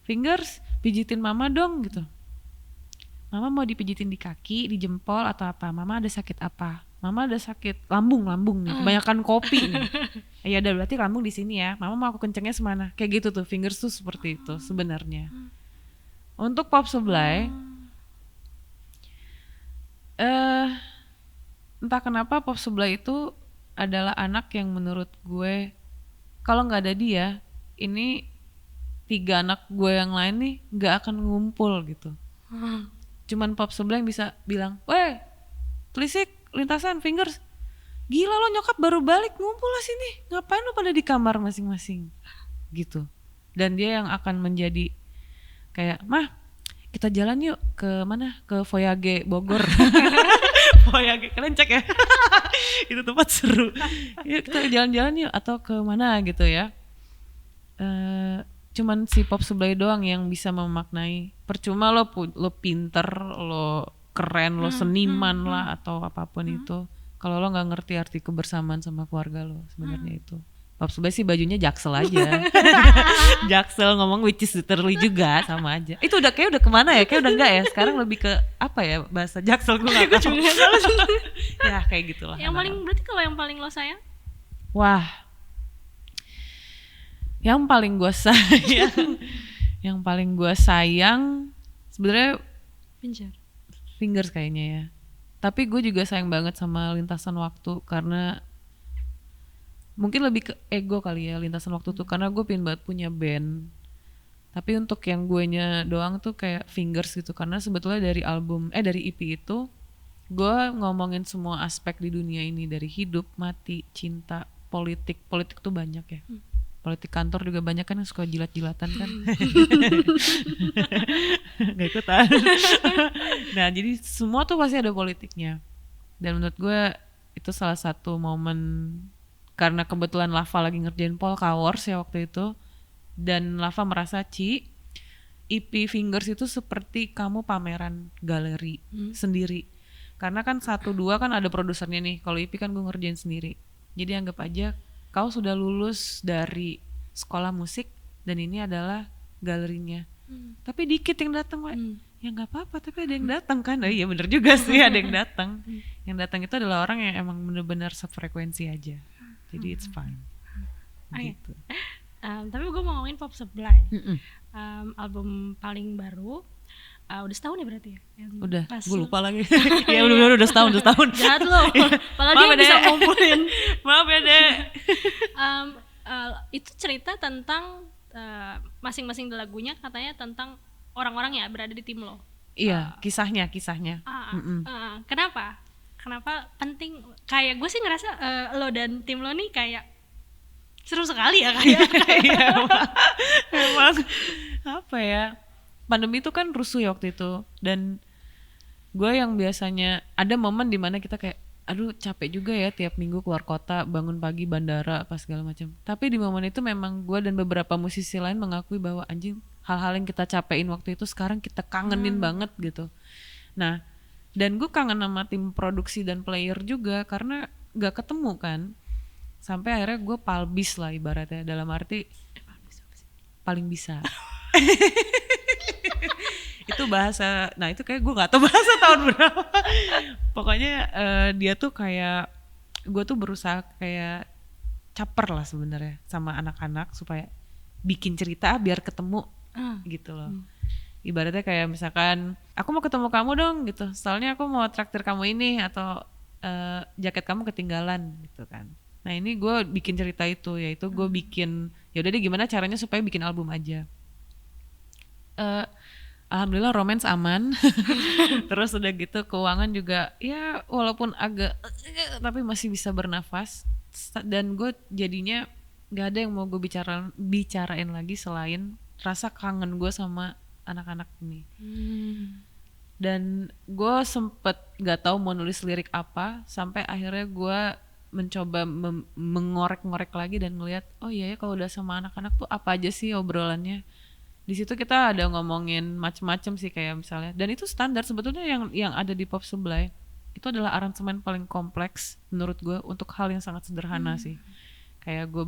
Fingers, pijitin mama dong gitu. Mama mau dipijitin di kaki, di jempol atau apa? Mama ada sakit apa? Mama ada sakit lambung nih, kebanyakan kopi nih. Ya udah berarti lambung di sini ya. Mama mau aku kencengnya semana? Kayak gitu tuh, Fingers tuh seperti itu sebenarnya. Untuk Pop Supply, entah kenapa Pop Supply itu adalah anak yang menurut gue, kalau nggak ada dia, ini 3 anak gue yang lain nih nggak akan ngumpul gitu. Cuman Pop Supply yang bisa bilang, "Weh, telisik, lintasan, Fingers, gila lo nyokap baru balik, ngumpul lah sini, ngapain lo pada di kamar masing-masing?" Gitu. Dan dia yang akan menjadi kayak, "Mah, kita jalan yuk ke mana? Ke Voyage Bogor." Voyage, kalian cek ya. Itu tempat seru. Yuk kita jalan-jalan yuk, atau ke mana gitu ya. Cuman si Pop Supply doang yang bisa memaknai. Percuma lo pinter, lo keren, lo seniman lah atau apapun itu, kalau lo nggak ngerti arti kebersamaan sama keluarga lo, sebenarnya itu. Pop Supply sih bajunya Jaksel aja. Jaksel ngomong which is literally juga sama aja. Itu udah kayak udah kemana ya? Kayak udah enggak ya? Sekarang lebih ke apa ya bahasa Jaksel, gue nggak tahu. Ya kayak gitulah. Yang paling berarti kalau yang paling lo sayang? Wah, yang paling gue sayang, sebenarnya Fingers kayaknya ya. Tapi gue juga sayang banget sama Lintasan Waktu karena mungkin lebih ke ego kali ya, Lintasan Waktu tuh, karena gue pengen banget punya band. Tapi untuk yang gue nya doang tuh kayak Fingers gitu, karena sebetulnya dari EP itu gue ngomongin semua aspek di dunia ini, dari hidup, mati, cinta, politik tuh banyak ya. Politik kantor juga banyak kan yang suka jilat-jilatan kan. Gak ikutan. Nah jadi semua tuh pasti ada politiknya. Dan menurut gue itu salah satu momen, karena kebetulan Lava lagi ngerjain Polka Wars ya waktu itu, dan Lava merasa, EP Fingers itu seperti kamu pameran galeri sendiri, karena kan 1-2 kan ada produsernya nih, kalau EP kan gue ngerjain sendiri. Jadi anggap aja kau sudah lulus dari sekolah musik dan ini adalah galerinya. Tapi dikit yang datang, ya nggak apa-apa, tapi ada yang datang kan. Iya bener juga sih, ada yang datang. Yang datang itu adalah orang yang emang benar-benar sefrekuensi aja. Jadi it's fine. Gitu. Tapi gue mau ngomongin Pop Supply. Album paling baru. udah setahun ya berarti ya? Udah, Pas gue lu- lupa lagi. Ya bener-bener udah setahun. Jahat lo, padahal Maaf dia ya, bisa Dek. ngumpulin. Maaf ya Dek. Itu cerita tentang masing-masing lagunya katanya tentang orang-orang ya berada di tim lo. Iya, kisahnya. Kenapa penting? Kayak gue sih ngerasa lo dan tim lo nih kayak seru sekali ya kayak. Iya, memang apa ya, pandemi itu kan rusuh ya waktu itu, dan gue yang biasanya ada momen dimana kita kayak aduh capek juga ya tiap minggu keluar kota, bangun pagi bandara apa segala macam, tapi di momen itu memang gue dan beberapa musisi lain mengakui bahwa anjing, hal-hal yang kita capein waktu itu sekarang kita kangenin banget gitu. Nah, dan gue kangen sama tim produksi dan player juga karena gak ketemu kan, sampai akhirnya gue palbis lah ibaratnya, dalam arti paling bisa. Itu bahasa, nah itu kayak gue gak tahu bahasa tahun berapa. Pokoknya dia tuh kayak, gue tuh berusaha kayak caper lah sebenarnya sama anak-anak supaya bikin cerita biar ketemu gitu loh. Ibaratnya kayak misalkan aku mau ketemu kamu dong gitu, soalnya aku mau traktir kamu ini, atau jaket kamu ketinggalan gitu kan. Nah ini gue bikin cerita itu, yaitu gue bikin, yaudah deh gimana caranya supaya bikin album aja. Alhamdulillah romance aman. Terus udah gitu keuangan juga ya walaupun agak tapi masih bisa bernafas. Dan gue jadinya gak ada yang mau gue bicarain lagi selain rasa kangen gue sama anak-anak ini. Dan gue sempet gak tahu mau nulis lirik apa, sampai akhirnya gue mencoba mengorek-ngorek lagi dan ngeliat oh iya ya kalau udah sama anak-anak tuh apa aja sih obrolannya. Di situ kita ada ngomongin macem-macem sih, kayak misalnya, dan itu standar sebetulnya yang ada di Pop Supply itu adalah aransemen paling kompleks menurut gue untuk hal yang sangat sederhana sih. Kayak gue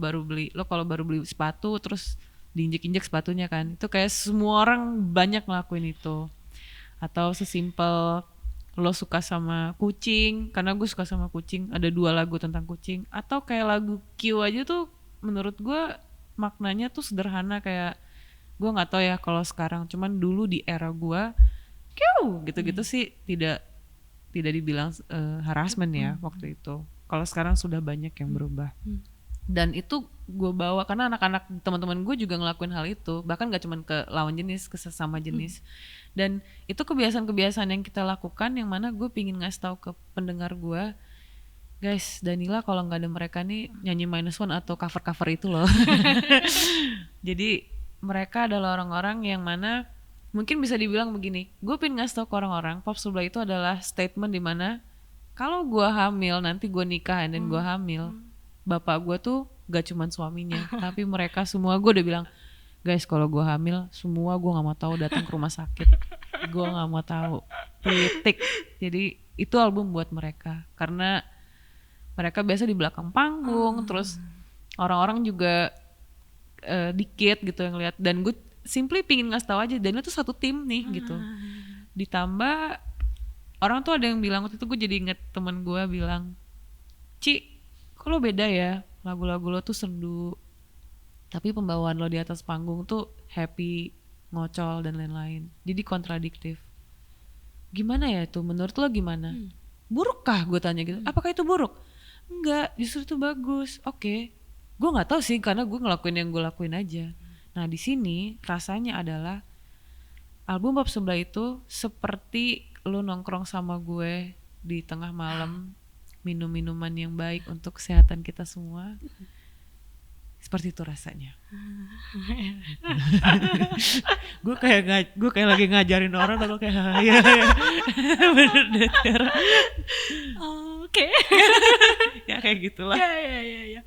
lo kalau baru beli sepatu terus diinjek-injek sepatunya kan, itu kayak semua orang banyak ngelakuin itu. Atau sesimpel lo suka sama kucing, karena gue suka sama kucing, ada 2 lagu tentang kucing. Atau kayak lagu Q aja tuh menurut gue maknanya tuh sederhana, kayak gue nggak tahu ya kalau sekarang, cuman dulu di era gue gitu-gitu sih tidak dibilang harassment ya waktu itu. Kalau sekarang sudah banyak yang berubah. Dan itu gue bawa karena anak-anak teman-teman gue juga ngelakuin hal itu, bahkan gak cuman ke lawan jenis, ke sesama jenis. Dan itu kebiasaan-kebiasaan yang kita lakukan, yang mana gue pingin ngasih tahu ke pendengar gue, guys, Danila kalau nggak ada mereka nih nyanyi -1 atau cover-cover itu loh. Jadi mereka adalah orang-orang yang mana mungkin bisa dibilang begini, gue pengen ngasih tau ke orang-orang Pop Supply itu adalah statement dimana kalau gue hamil nanti gue nikah dan gue hamil, bapak gue tuh gak cuman suaminya tapi mereka semua. Gue udah bilang, guys kalau gue hamil semua gue gak mau tahu datang ke rumah sakit, gue gak mau tahu, titik. Jadi itu album buat mereka karena mereka biasa di belakang panggung, terus orang-orang juga dikit gitu yang lihat, dan gue simply pingin ngasih tahu aja, dan itu satu tim nih gitu. Ditambah orang tuh ada yang bilang, waktu itu gue jadi inget teman gue bilang, Ci, kok lo beda ya, lagu-lagu lo tuh sendu tapi pembawaan lo di atas panggung tuh happy, ngocol dan lain-lain, jadi kontradiktif. Gimana ya itu, menurut lo gimana? Buruk kah, gue tanya gitu. Apakah itu buruk? Enggak, justru itu bagus. Oke. Gue nggak tahu sih karena gue ngelakuin yang gue lakuin aja. Nah di sini rasanya adalah album Pop Supply itu seperti lo nongkrong sama gue di tengah malam, minum minuman yang baik untuk kesehatan kita semua. Seperti itu rasanya. Gue kayak lagi ngajarin orang, tapi kayak ya bener deh Tiara. Oke. Ya kayak gitulah. Ya.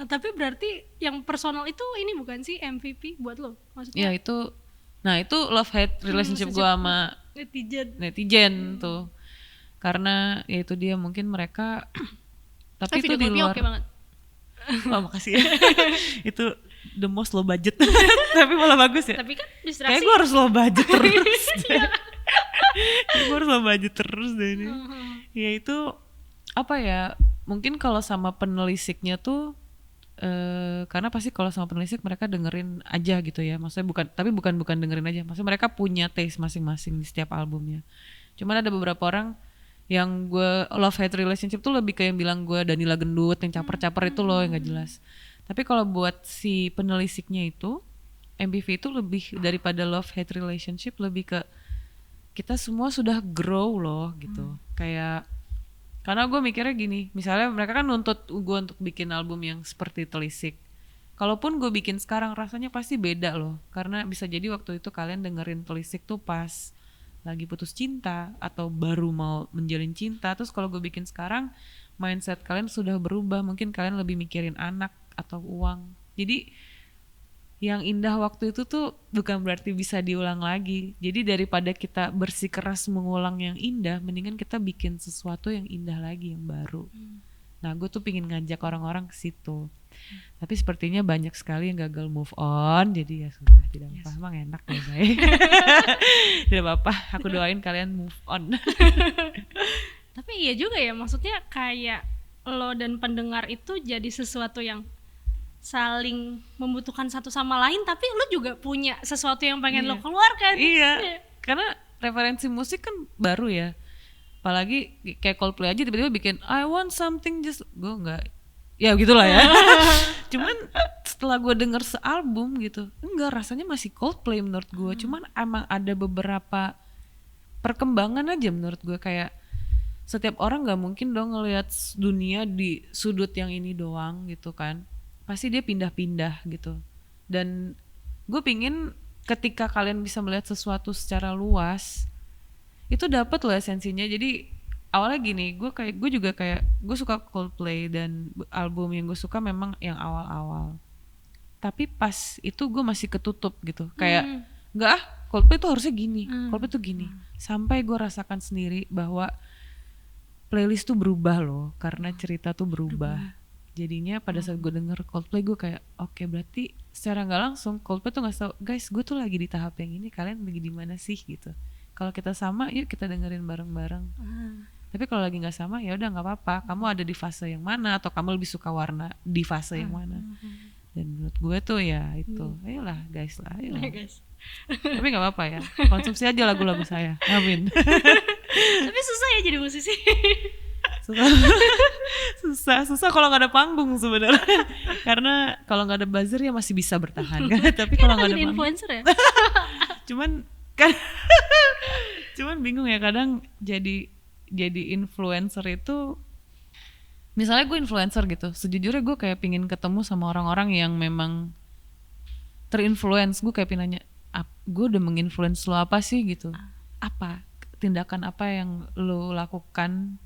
Tapi berarti yang personal itu ini bukan sih MVP buat lo? Maksudnya? Ya itu, nah itu love hate relationship gue sama netizen tuh, karena ya itu dia, mungkin mereka tapi itu di luar. Oke banget. Oh makasih ya. Itu the most low budget. Tapi malah bagus ya. Tapi kan distraksi. Kayak gue harus low budget terus. Gue harus low budget terus deh ini. Ya itu apa ya? Mungkin kalau sama penelisiknya tuh karena pasti kalau sama penelisik mereka dengerin aja gitu ya, maksudnya bukan dengerin aja, maksudnya mereka punya taste masing-masing di setiap albumnya. Cuman ada beberapa orang yang gue love hate relationship tuh lebih kayak yang bilang gue Danila gendut, yang caper-caper itu loh yang gak jelas. Tapi kalau buat si penelisiknya itu MPV itu lebih daripada love hate relationship, lebih ke kita semua sudah grow loh gitu. Kayak karena gue mikirnya gini, misalnya mereka kan nuntut gue untuk bikin album yang seperti Telisik. Kalaupun gue bikin sekarang rasanya pasti beda loh. Karena bisa jadi waktu itu kalian dengerin Telisik tuh pas lagi putus cinta atau baru mau menjalin cinta. Terus kalau gue bikin sekarang, mindset kalian sudah berubah. Mungkin kalian lebih mikirin anak atau uang. Jadi yang indah waktu itu tuh bukan berarti bisa diulang lagi. Jadi daripada kita bersikeras mengulang yang indah, mendingan kita bikin sesuatu yang indah lagi, yang baru. Nah, gue tuh pingin ngajak orang-orang ke situ. Tapi sepertinya banyak sekali yang gagal move on. Jadi ya sudah, tidak apa-apa. Emang enak ya guys. Tidak apa-apa, aku doain kalian move on. Tapi iya juga ya, maksudnya kayak lo dan pendengar itu jadi sesuatu yang saling membutuhkan satu sama lain, tapi lo juga punya sesuatu yang pengen lo keluarkan. Iya, karena referensi musik kan baru ya. Apalagi kayak Coldplay aja tiba-tiba bikin I want something just, gue nggak, ya gitulah ya. Cuman setelah gue denger sealbum gitu, enggak, rasanya masih Coldplay menurut gue. Cuman emang ada beberapa perkembangan aja menurut gue, kayak setiap orang nggak mungkin dong ngelihat dunia di sudut yang ini doang gitu kan. Pasti dia pindah-pindah gitu. Dan gue pingin ketika kalian bisa melihat sesuatu secara luas, itu dapat loh esensinya. Jadi awalnya gini, gue juga kayak gue suka Coldplay dan album yang gue suka memang yang awal-awal. Tapi pas itu gue masih ketutup gitu. Kayak enggak Coldplay tuh harusnya gini, Coldplay tuh gini. Sampai gue rasakan sendiri bahwa playlist tuh berubah loh, karena cerita tuh berubah. Jadinya pada saat gue denger Coldplay, gue kayak oke, berarti secara nggak langsung Coldplay tuh ngasih tau, guys, gue tuh lagi di tahap yang ini, kalian lagi di mana sih gitu. Kalau kita sama, yuk kita dengerin bareng-bareng. Tapi kalau lagi nggak sama, ya udah nggak apa-apa. Kamu ada di fase yang mana, atau kamu lebih suka warna di fase yang mana. Dan menurut gue tuh ya itu, ayolah guys lah, ayolah. Tapi nggak apa-apa ya, konsumsi aja lagu-lagu saya. Amin. Tapi susah ya jadi musisi. susah kalau nggak ada panggung sebenarnya. Karena kalau nggak ada buzzer ya masih bisa bertahan kan. Tapi kalau nggak ada panggung, influencer ya. cuman bingung ya, kadang jadi influencer itu, misalnya gue influencer gitu, sejujurnya gue kayak pingin ketemu sama orang-orang yang memang terinfluence. Gue kayak pingin nanya, gue udah menginfluence lo apa sih gitu, apa tindakan apa yang lo lakukan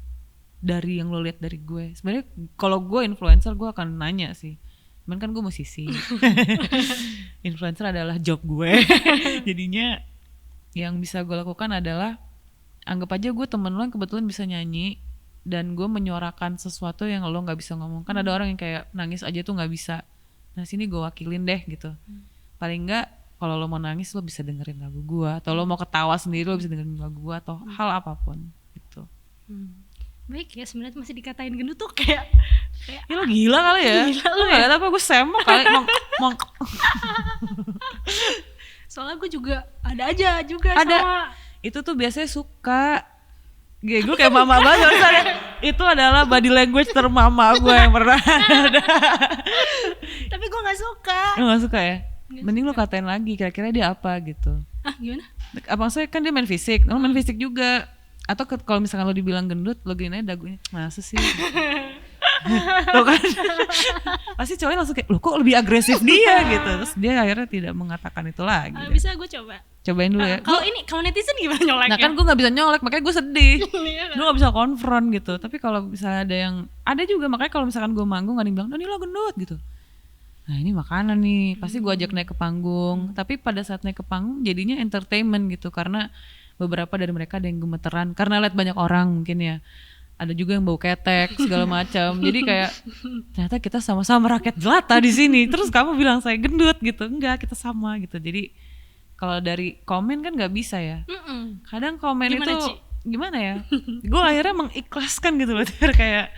dari yang lo lihat dari gue. Sebenarnya kalau gue influencer, gue akan nanya sih, cuman kan gue musisi. Influencer adalah job gue. Jadinya yang bisa gue lakukan adalah, anggap aja gue temen lo yang kebetulan bisa nyanyi, dan gue menyuarakan sesuatu yang lo gak bisa ngomong. Kan ada orang yang kayak nangis aja tuh gak bisa, nah sini gue wakilin deh gitu. Paling gak kalau lo mau nangis lo bisa dengerin lagu gue, atau lo mau ketawa sendiri lo bisa dengerin lagu gue, atau hal apapun gitu. Baik ya, sebenarnya masih dikatain gendut tuh kayak ya lo gila kali ya. Gila lo gak liat apa, gue semok kali. Soalnya gue juga ada aja juga ada sama. Itu tuh biasanya suka. Gue kayak mama banget. Itu adalah body language termama gue yang pernah ada. Tapi gue gak suka. Lo gak suka ya? Mending lo katain lagi, kira-kira dia apa gitu. Gimana? Apa maksudnya, kan dia main fisik, lo main fisik juga. Atau kalau misalkan lo dibilang gendut, lo gini aja dagunya, masa sih? Tuh kan. Pasti cowoknya langsung kayak, loh kok lebih agresif dia gitu. Terus dia akhirnya tidak mengatakan itu lagi. Bisa gue cobain dulu ya. Kalau netizen gimana nyoleknya? Nah kan gue gak bisa nyolek, makanya gue sedih. Gue gak bisa konfront gitu. Tapi kalau misalnya ada juga, makanya kalau misalkan gue manggung ada yang bilang, ini lo gendut gitu. Nah ini makanan nih, pasti gue ajak naik ke panggung. Tapi pada saat naik ke panggung jadinya entertainment gitu. Karena beberapa dari mereka ada yang gemeteran karena lihat banyak orang mungkin ya. Ada juga yang bau ketek segala macam. Jadi kayak ternyata kita sama-sama rakyat jelata di sini. Terus kamu bilang saya gendut gitu. Enggak, kita sama gitu. Jadi kalau dari komen kan nggak bisa ya. Kadang komen gimana ya? Gue akhirnya mengikhlaskan gitu loh. Kayak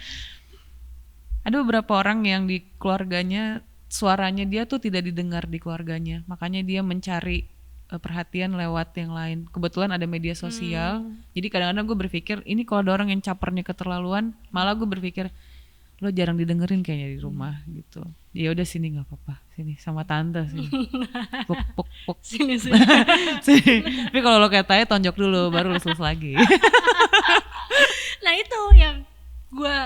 Ada beberapa orang yang di keluarganya suaranya dia tuh tidak didengar di keluarganya, makanya dia mencari perhatian lewat yang lain. Kebetulan ada media sosial, jadi kadang-kadang gue berpikir ini kalau ada orang yang capernya keterlaluan, malah gue berpikir lo jarang didengerin kayaknya di rumah gitu. Ya udah sini nggak apa-apa, sini sama tante sini. Puk puk puk. Sini. Tapi kalau lo kayak tanya tonjok dulu, baru lo selesai lagi. Nah itu yang gue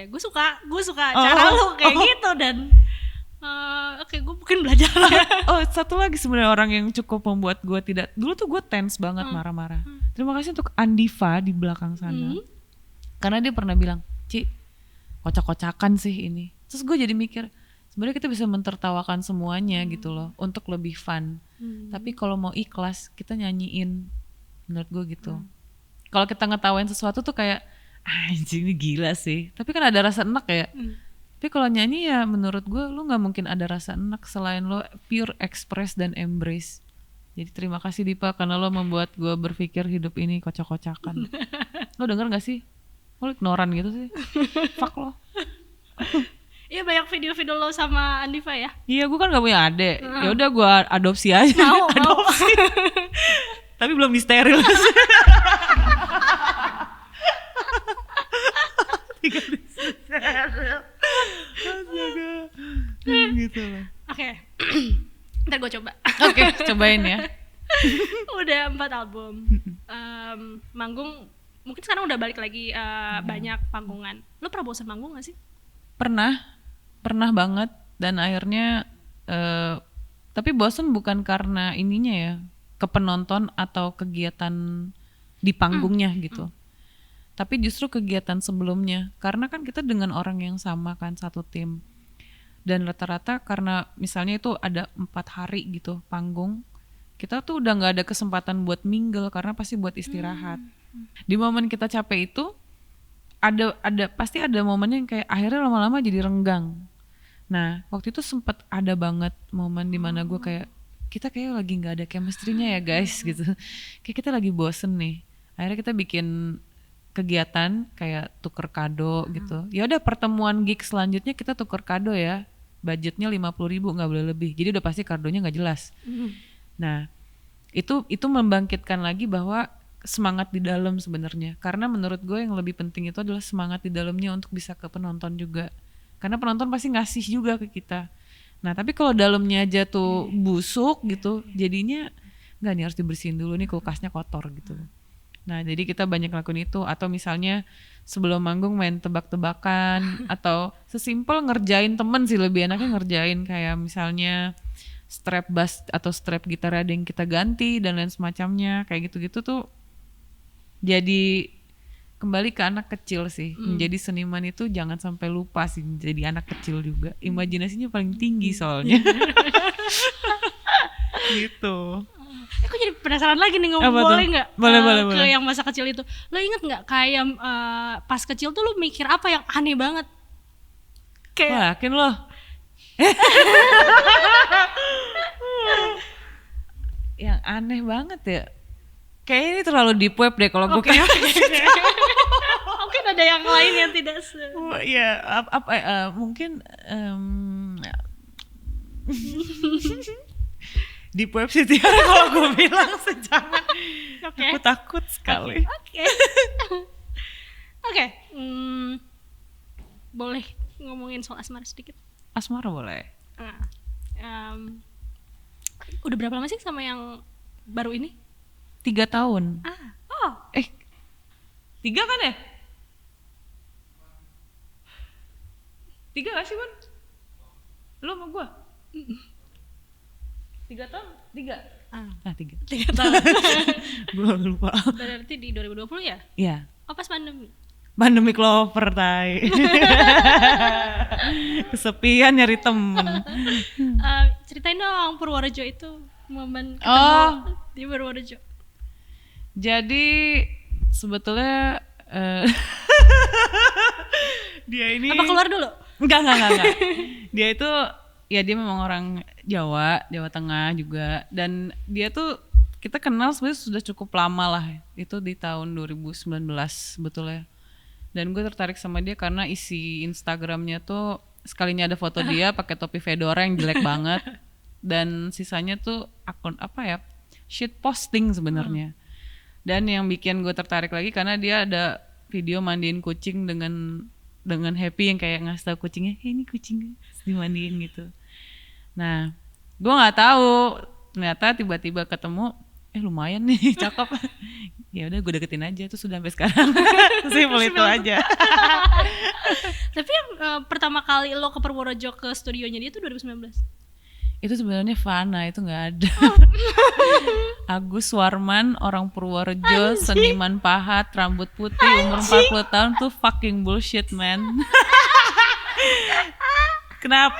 gue suka cara lo kayak gitu dan oke, gue mungkin belajar. Oh, satu lagi sebenarnya orang yang cukup membuat gue tidak, dulu tuh gue tense banget marah-marah. Terima kasih untuk Andiva di belakang sana. Karena dia pernah bilang, Ci, kocak-kocakan sih ini. Terus gue jadi mikir, sebenarnya kita bisa mentertawakan semuanya gitu loh, untuk lebih fun. Tapi kalau mau ikhlas, kita nyanyiin, menurut gue gitu. Kalau kita ngetawain sesuatu tuh kayak, anjing ini gila sih. Tapi kan ada rasa enak ya. Tapi kalau nyanyi ya menurut gue, lu gak mungkin ada rasa enak selain lo pure express dan embrace. Jadi terima kasih Dipa, karena lo membuat gue berpikir hidup ini kocak-kocakan. Lo denger gak sih? Lo ignoran gitu sih. Fuck lo. Iya, banyak video-video lo sama Andiva ya. Iya, gue kan gak punya adek. Ya udah gue adopsi aja. Mau. Tapi belum disteril. Tinggal disteril. Astaga. Gitu lah. Oke. Ntar gue coba. Oke, cobain ya. Udah 4 album. Manggung mungkin sekarang udah balik lagi banyak panggungan. Lo pernah bosan manggung gak sih? Pernah banget. Dan akhirnya tapi bosan bukan karena ininya ya, ke penonton atau kegiatan di panggungnya gitu. Tapi justru kegiatan sebelumnya, karena kan kita dengan orang yang sama kan, satu tim. Dan rata-rata karena misalnya itu ada 4 hari gitu panggung, kita tuh udah gak ada kesempatan buat mingle karena pasti buat istirahat. Di momen kita capek itu pasti ada momennya yang kayak akhirnya lama-lama jadi renggang. Nah waktu itu sempat ada banget momen dimana gue kayak, kita kayak lagi gak ada chemistry-nya ya guys gitu. Kayak kita lagi bosen nih. Akhirnya kita bikin kegiatan kayak tuker kado gitu. Ya udah, pertemuan gig selanjutnya kita tuker kado ya. Budgetnya 50.000, nggak boleh lebih. Jadi udah pasti kadonya nggak jelas. Nah itu membangkitkan lagi bahwa semangat di dalam sebenarnya. Karena menurut gue yang lebih penting itu adalah semangat di dalamnya untuk bisa ke penonton juga. Karena penonton pasti ngasih juga ke kita. Nah tapi kalau dalamnya aja tuh busuk gitu, jadinya nggak, nih harus dibersihin dulu nih, kulkasnya kotor gitu. Nah jadi kita banyak lakuin itu. Atau misalnya sebelum manggung main tebak-tebakan. Atau sesimpel ngerjain temen sih, lebih enaknya ngerjain kayak misalnya strap bass atau strap gitar ada yang kita ganti dan lain semacamnya. Kayak gitu-gitu tuh jadi kembali ke anak kecil sih. Menjadi seniman itu jangan sampai lupa sih jadi anak kecil juga. Imajinasinya paling tinggi soalnya. Gitu. Aku jadi penasaran lagi nih, ngomong boleh nggak? Boleh. Ke yang masa kecil itu, lo inget nggak kayak pas kecil tuh lo mikir apa yang aneh banget? Kayak, wah, yakin lo? Yang aneh banget ya? Kayaknya ini terlalu deep web deh kalau gue kayak. Mungkin ada yang lain yang tidak ya mungkin deep web sih Tiara kalau gue bilang sejangan. Aku takut sekali. Oke. Boleh ngomongin soal asmara sedikit? Asmara boleh. Udah berapa lama sih sama yang baru ini? 3 tahun. 3 kan ya? 3 gak sih Bun? Lu sama gue? 3 tahun? 3? 3 tahun. Gue lupa. Berarti di 2020 ya? Iya. Oh pas pandemi? Pandemic lover tai. Kesepian nyari temen. Ceritain dong Purworejo itu, momen ketemu di Purworejo. Jadi sebetulnya dia ini. Apa keluar dulu? Enggak. Dia itu ya dia memang orang Jawa Tengah juga, dan dia tuh kita kenal sebenarnya sudah cukup lama lah. Itu di tahun 2019 sebetulnya. Dan gue tertarik sama dia karena isi Instagramnya tuh sekalinya ada foto dia pakai topi fedora yang jelek banget, dan sisanya tuh akun apa ya, shit posting sebenarnya. Dan yang bikin gue tertarik lagi karena dia ada video mandiin kucing dengan happy yang kayak ngasih tau kucingnya, hey, ini kucing dimandiin gitu. Nah, gue nggak tahu, ternyata tiba-tiba ketemu, lumayan nih, cakep. Ya udah gue deketin aja, tuh sudah sampai sekarang. Simpel itu aja. Tapi yang pertama kali lo ke Purworejo ke studionya dia tuh 2019. Itu sebenarnya Fana, itu nggak ada. Agus Warman, orang Purworejo, seniman pahat, rambut putih, umur 40 tahun tuh fucking bullshit, man. Kena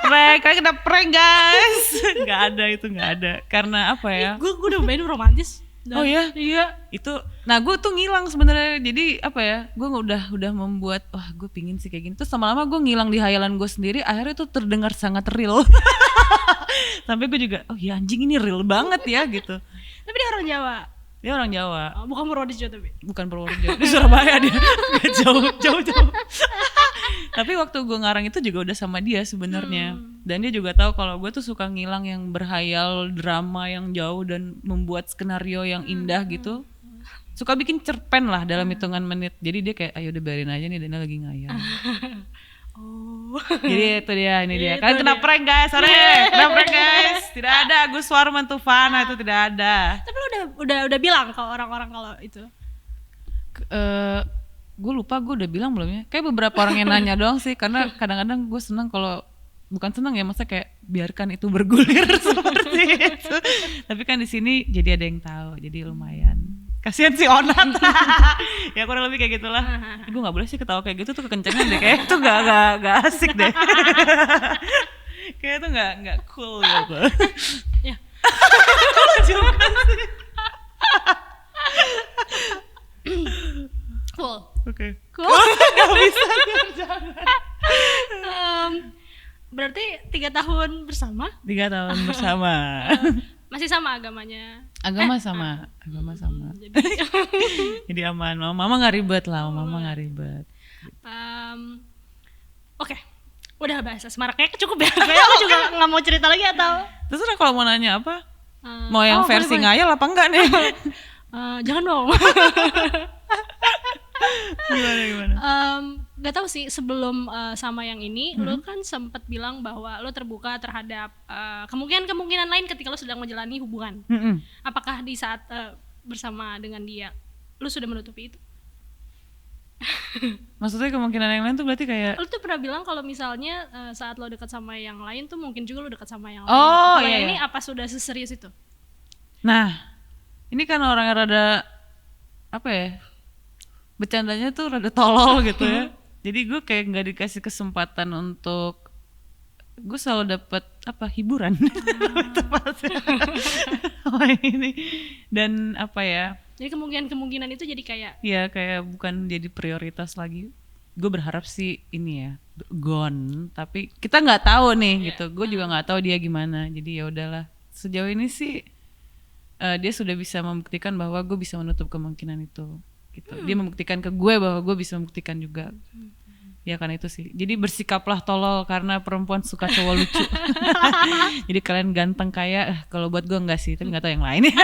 prank guys. Nggak ada, itu nggak ada. Karena apa ya? Gue udah main romantis. Oh ya, iya. Itu, nah gue tuh ngilang sebenarnya. Jadi apa ya? Gue udah membuat, wah gue pingin sih kayak gini. Terus lama-lama gue ngilang di hayalan gue sendiri. Akhirnya tuh terdengar sangat real. Sampai gue juga, oh ya anjing ini real banget ya gitu. Tapi dia orang Jawa. Dia orang Jawa. Oh, bukan Purworejo tapi. Bukan Purworejo. Di Surabaya dia. Jauh. Tapi waktu gue ngarang itu juga udah sama dia sebenarnya. Dan dia juga tahu kalau gue tuh suka ngilang yang berhayal, drama yang jauh dan membuat skenario yang indah gitu. Suka bikin cerpen lah dalam hitungan menit. Jadi dia kayak, ayo udah biarin aja nih, Dana lagi ngayal. Oh. Jadi itu dia, ini dia. Kalian kena prank guys, sorry. Kena prank guys. Tidak ada Agus Warman tuh Fana, itu tidak ada. Tapi lo udah bilang ke orang-orang kalau itu. Gue lupa gue udah bilang belum ya. Kayak beberapa orang yang nanya doang sih, karena kadang-kadang gue senang kalau, bukan senang ya, maksudnya kayak biarkan itu bergulir seperti itu. Tapi kan di sini jadi ada yang tahu, jadi lumayan. Kasian si Onat. Ya kurang lebih kayak gitulah. Gue nggak boleh sih ketawa kayak gitu tuh, kekencangan deh. Kayak itu nggak asik deh. Kayak itu nggak cool gitu. Ya. Juga sih. Cool. Oke. Cool. Gak bisa jangan. Berarti 3 tahun bersama? 3 tahun bersama. Masih sama agamanya? Agama sama. Jadi aman. Mama nggak ribet lah. Mama nggak ribet. Oke. Udah bahas asmara kayaknya cukup ya. Kayaknya aku juga nggak mau cerita lagi atau? Terserah kalau mau nanya apa. Mau yang versi boleh. ngayal apa enggak nih? Jangan dong. Gimana? Gak tahu sih sebelum sama yang ini, lo kan sempat bilang bahwa lo terbuka terhadap kemungkinan lain ketika lo sedang menjalani hubungan. Apakah di saat bersama dengan dia, lo sudah menutupi itu? Maksudnya kemungkinan yang lain tuh berarti kayak? Lo tuh pernah bilang kalau misalnya saat lo dekat sama yang lain tuh mungkin juga lo dekat sama yang lain. Oh iya. Ini apa sudah seserius itu? Nah, ini kan orang yang rada apa ya? Bercandanya tuh rada tolol gitu ya. Jadi gue kayak nggak dikasih kesempatan untuk, gue selalu dapat hiburan tepatnya. Ini dan apa ya? Jadi kemungkinan itu jadi kayak? Ya kayak bukan jadi prioritas lagi. Gue berharap sih ini ya gone, tapi kita nggak tahu nih gitu. Gue juga nggak tahu dia gimana. Jadi ya udahlah. Sejauh ini sih dia sudah bisa membuktikan bahwa gue bisa menutup kemungkinan itu. Gitu. Dia membuktikan ke gue bahwa gue bisa membuktikan juga. Ya kan itu sih. Jadi bersikaplah tolol karena perempuan suka cowok lucu. Jadi kalian ganteng kaya, kalau buat gue enggak sih, tapi nggak tahu yang lain.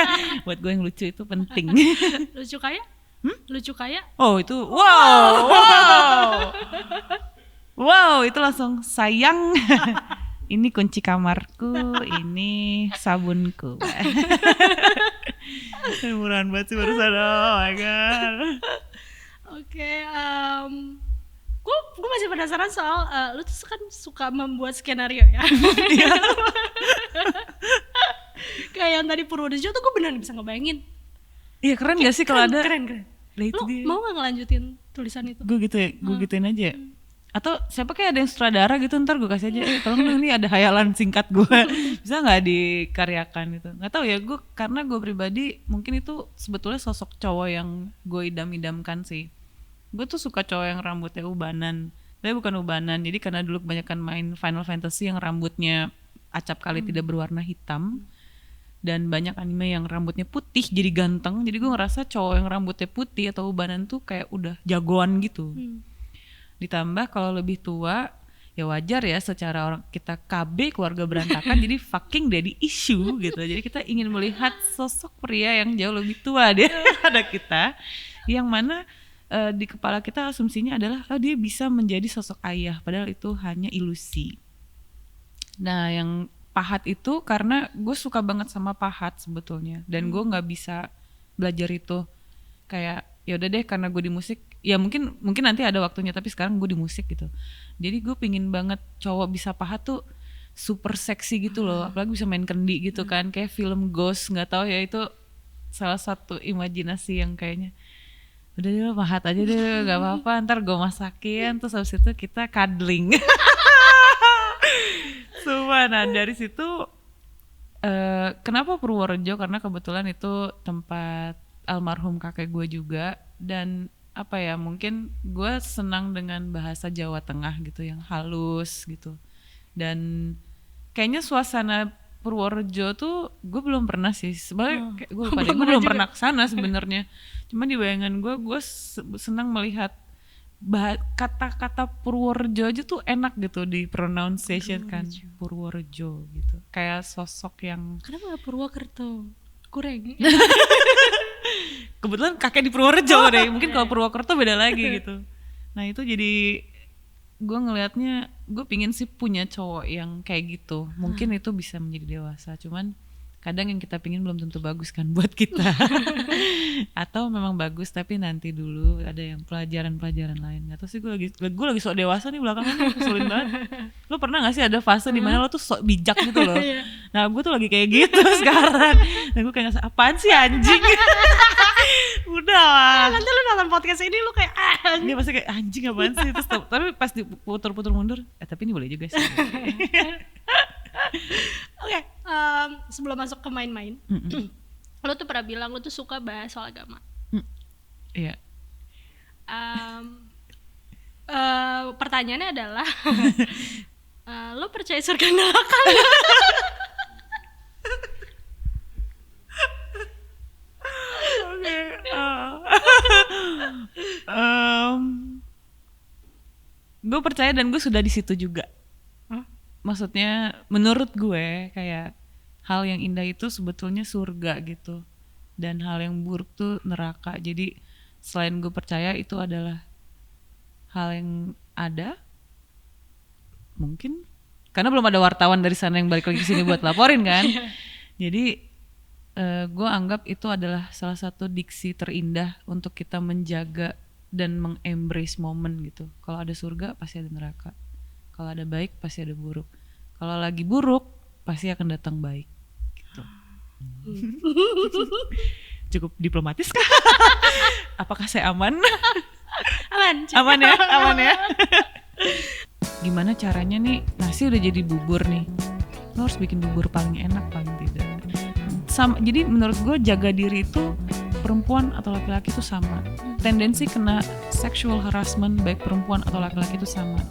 Buat gue yang lucu itu penting. Lucu kaya? Lucu kaya? Oh itu wow itu langsung sayang. Ini kunci kamarku, ini sabunku. Murahan banget sih barusan. Oh my god. Oke, gue masih penasaran soal lu tuh kan suka membuat skenario ya. Kayak yang tadi Purworejo tuh gue beneran bisa ngebayangin. Iya keren gak sih kalau ada? Keren. Lu mau gak ngelanjutin tulisan itu? Gue gitu ya, gue gituin aja. Atau siapa kayak ada yang sutradara gitu, ntar gue kasih aja, tolong dong, ini ada hayalan singkat gue, bisa nggak dikaryakan gitu? Nggak tahu ya, gue karena gue pribadi mungkin itu sebetulnya sosok cowok yang gue idam-idamkan sih. Gue tuh suka cowok yang rambutnya ubanan, tapi bukan ubanan. Jadi karena dulu kebanyakan main Final Fantasy yang rambutnya acap kali tidak berwarna hitam, dan banyak anime yang rambutnya putih jadi ganteng. Jadi gue ngerasa cowok yang rambutnya putih atau ubanan tuh kayak udah jagoan gitu. Ditambah kalau lebih tua, ya wajar ya secara orang kita KB keluarga berantakan jadi fucking daddy issue gitu. Jadi kita ingin melihat sosok pria yang jauh lebih tua daripada kita, yang mana di kepala kita asumsinya adalah dia bisa menjadi sosok ayah, padahal itu hanya ilusi. Nah yang pahat itu karena gue suka banget sama pahat sebetulnya, dan gue nggak bisa belajar itu. Kayak ya udah deh karena gue di musik, ya mungkin nanti ada waktunya, tapi sekarang gue di musik gitu. Jadi gue pingin banget cowok bisa pahat tuh super seksi gitu loh, apalagi bisa main kendi gitu kan, kayak film Ghost, nggak tahu ya, itu salah satu imajinasi yang kayaknya udah deh pahat aja deh, nggak apa-apa, ntar gue masakin, terus habis itu kita cuddling. Sumpah, nah dari situ kenapa Purworejo, karena kebetulan itu tempat almarhum kakek gue juga, dan apa ya, mungkin gue senang dengan bahasa Jawa Tengah gitu yang halus gitu, dan kayaknya suasana Purworejo tuh gue belum pernah sih sebenarnya, kayak gue lupa deh, gue belum pernah kesana sebenarnya. Cuma di bayangan gue senang melihat kata-kata Purworejo aja tuh enak gitu di pronunciation kan, Purworejo gitu, kayak sosok yang Kenapa nggak Purwokerto? Kurang. kebetulan kakek di Purworejo deh, mungkin kalau Purwokerto beda lagi gitu. Nah itu jadi gue ngelihatnya, gue pingin sih punya cowok yang kayak gitu. Mungkin itu bisa menjadi dewasa, cuman kadang yang kita pingin belum tentu bagus kan buat kita. Atau memang bagus tapi nanti dulu ada yang pelajaran lain. Gak tau sih, gue lagi sok dewasa nih belakangan, keselin banget. Lo pernah gak sih ada fase dimana lo tuh sok bijak gitu loh? Nah gue tuh lagi kayak gitu sekarang. Nah gue kayak ngerasa, apaan sih anjing? Udah lah. Nanti lu nonton podcast ini lu kayak Dia pasti kayak anjing apaan sih? Terus, tapi pas diputer-puter mundur, tapi ini boleh juga sih. Oke, sebelum masuk ke main-main, lo tuh pernah bilang lo tuh suka bahas soal agama. Iya. Pertanyaannya adalah, lo percaya surga neraka? Oke. Gue percaya dan gue sudah di situ juga. Maksudnya menurut gue kayak hal yang indah itu sebetulnya surga gitu, dan hal yang buruk tuh neraka. Jadi selain gue percaya itu adalah hal yang ada, mungkin karena belum ada wartawan dari sana yang balik lagi ke sini buat laporin kan. Jadi gue anggap itu adalah salah satu diksi terindah untuk kita menjaga dan mengembrace momen gitu. Kalau ada surga pasti ada neraka. Kalau ada baik pasti ada buruk. Kalau lagi buruk pasti akan datang baik. Gitu. Cukup diplomatis kah? Apakah saya aman? Aman ya. Gimana caranya nih, nasi udah jadi bubur nih, lo harus bikin bubur paling enak paling tidak. Jadi menurut gue jaga diri itu perempuan atau laki-laki itu sama. Tendensi kena sexual harassment baik perempuan atau laki-laki itu sama.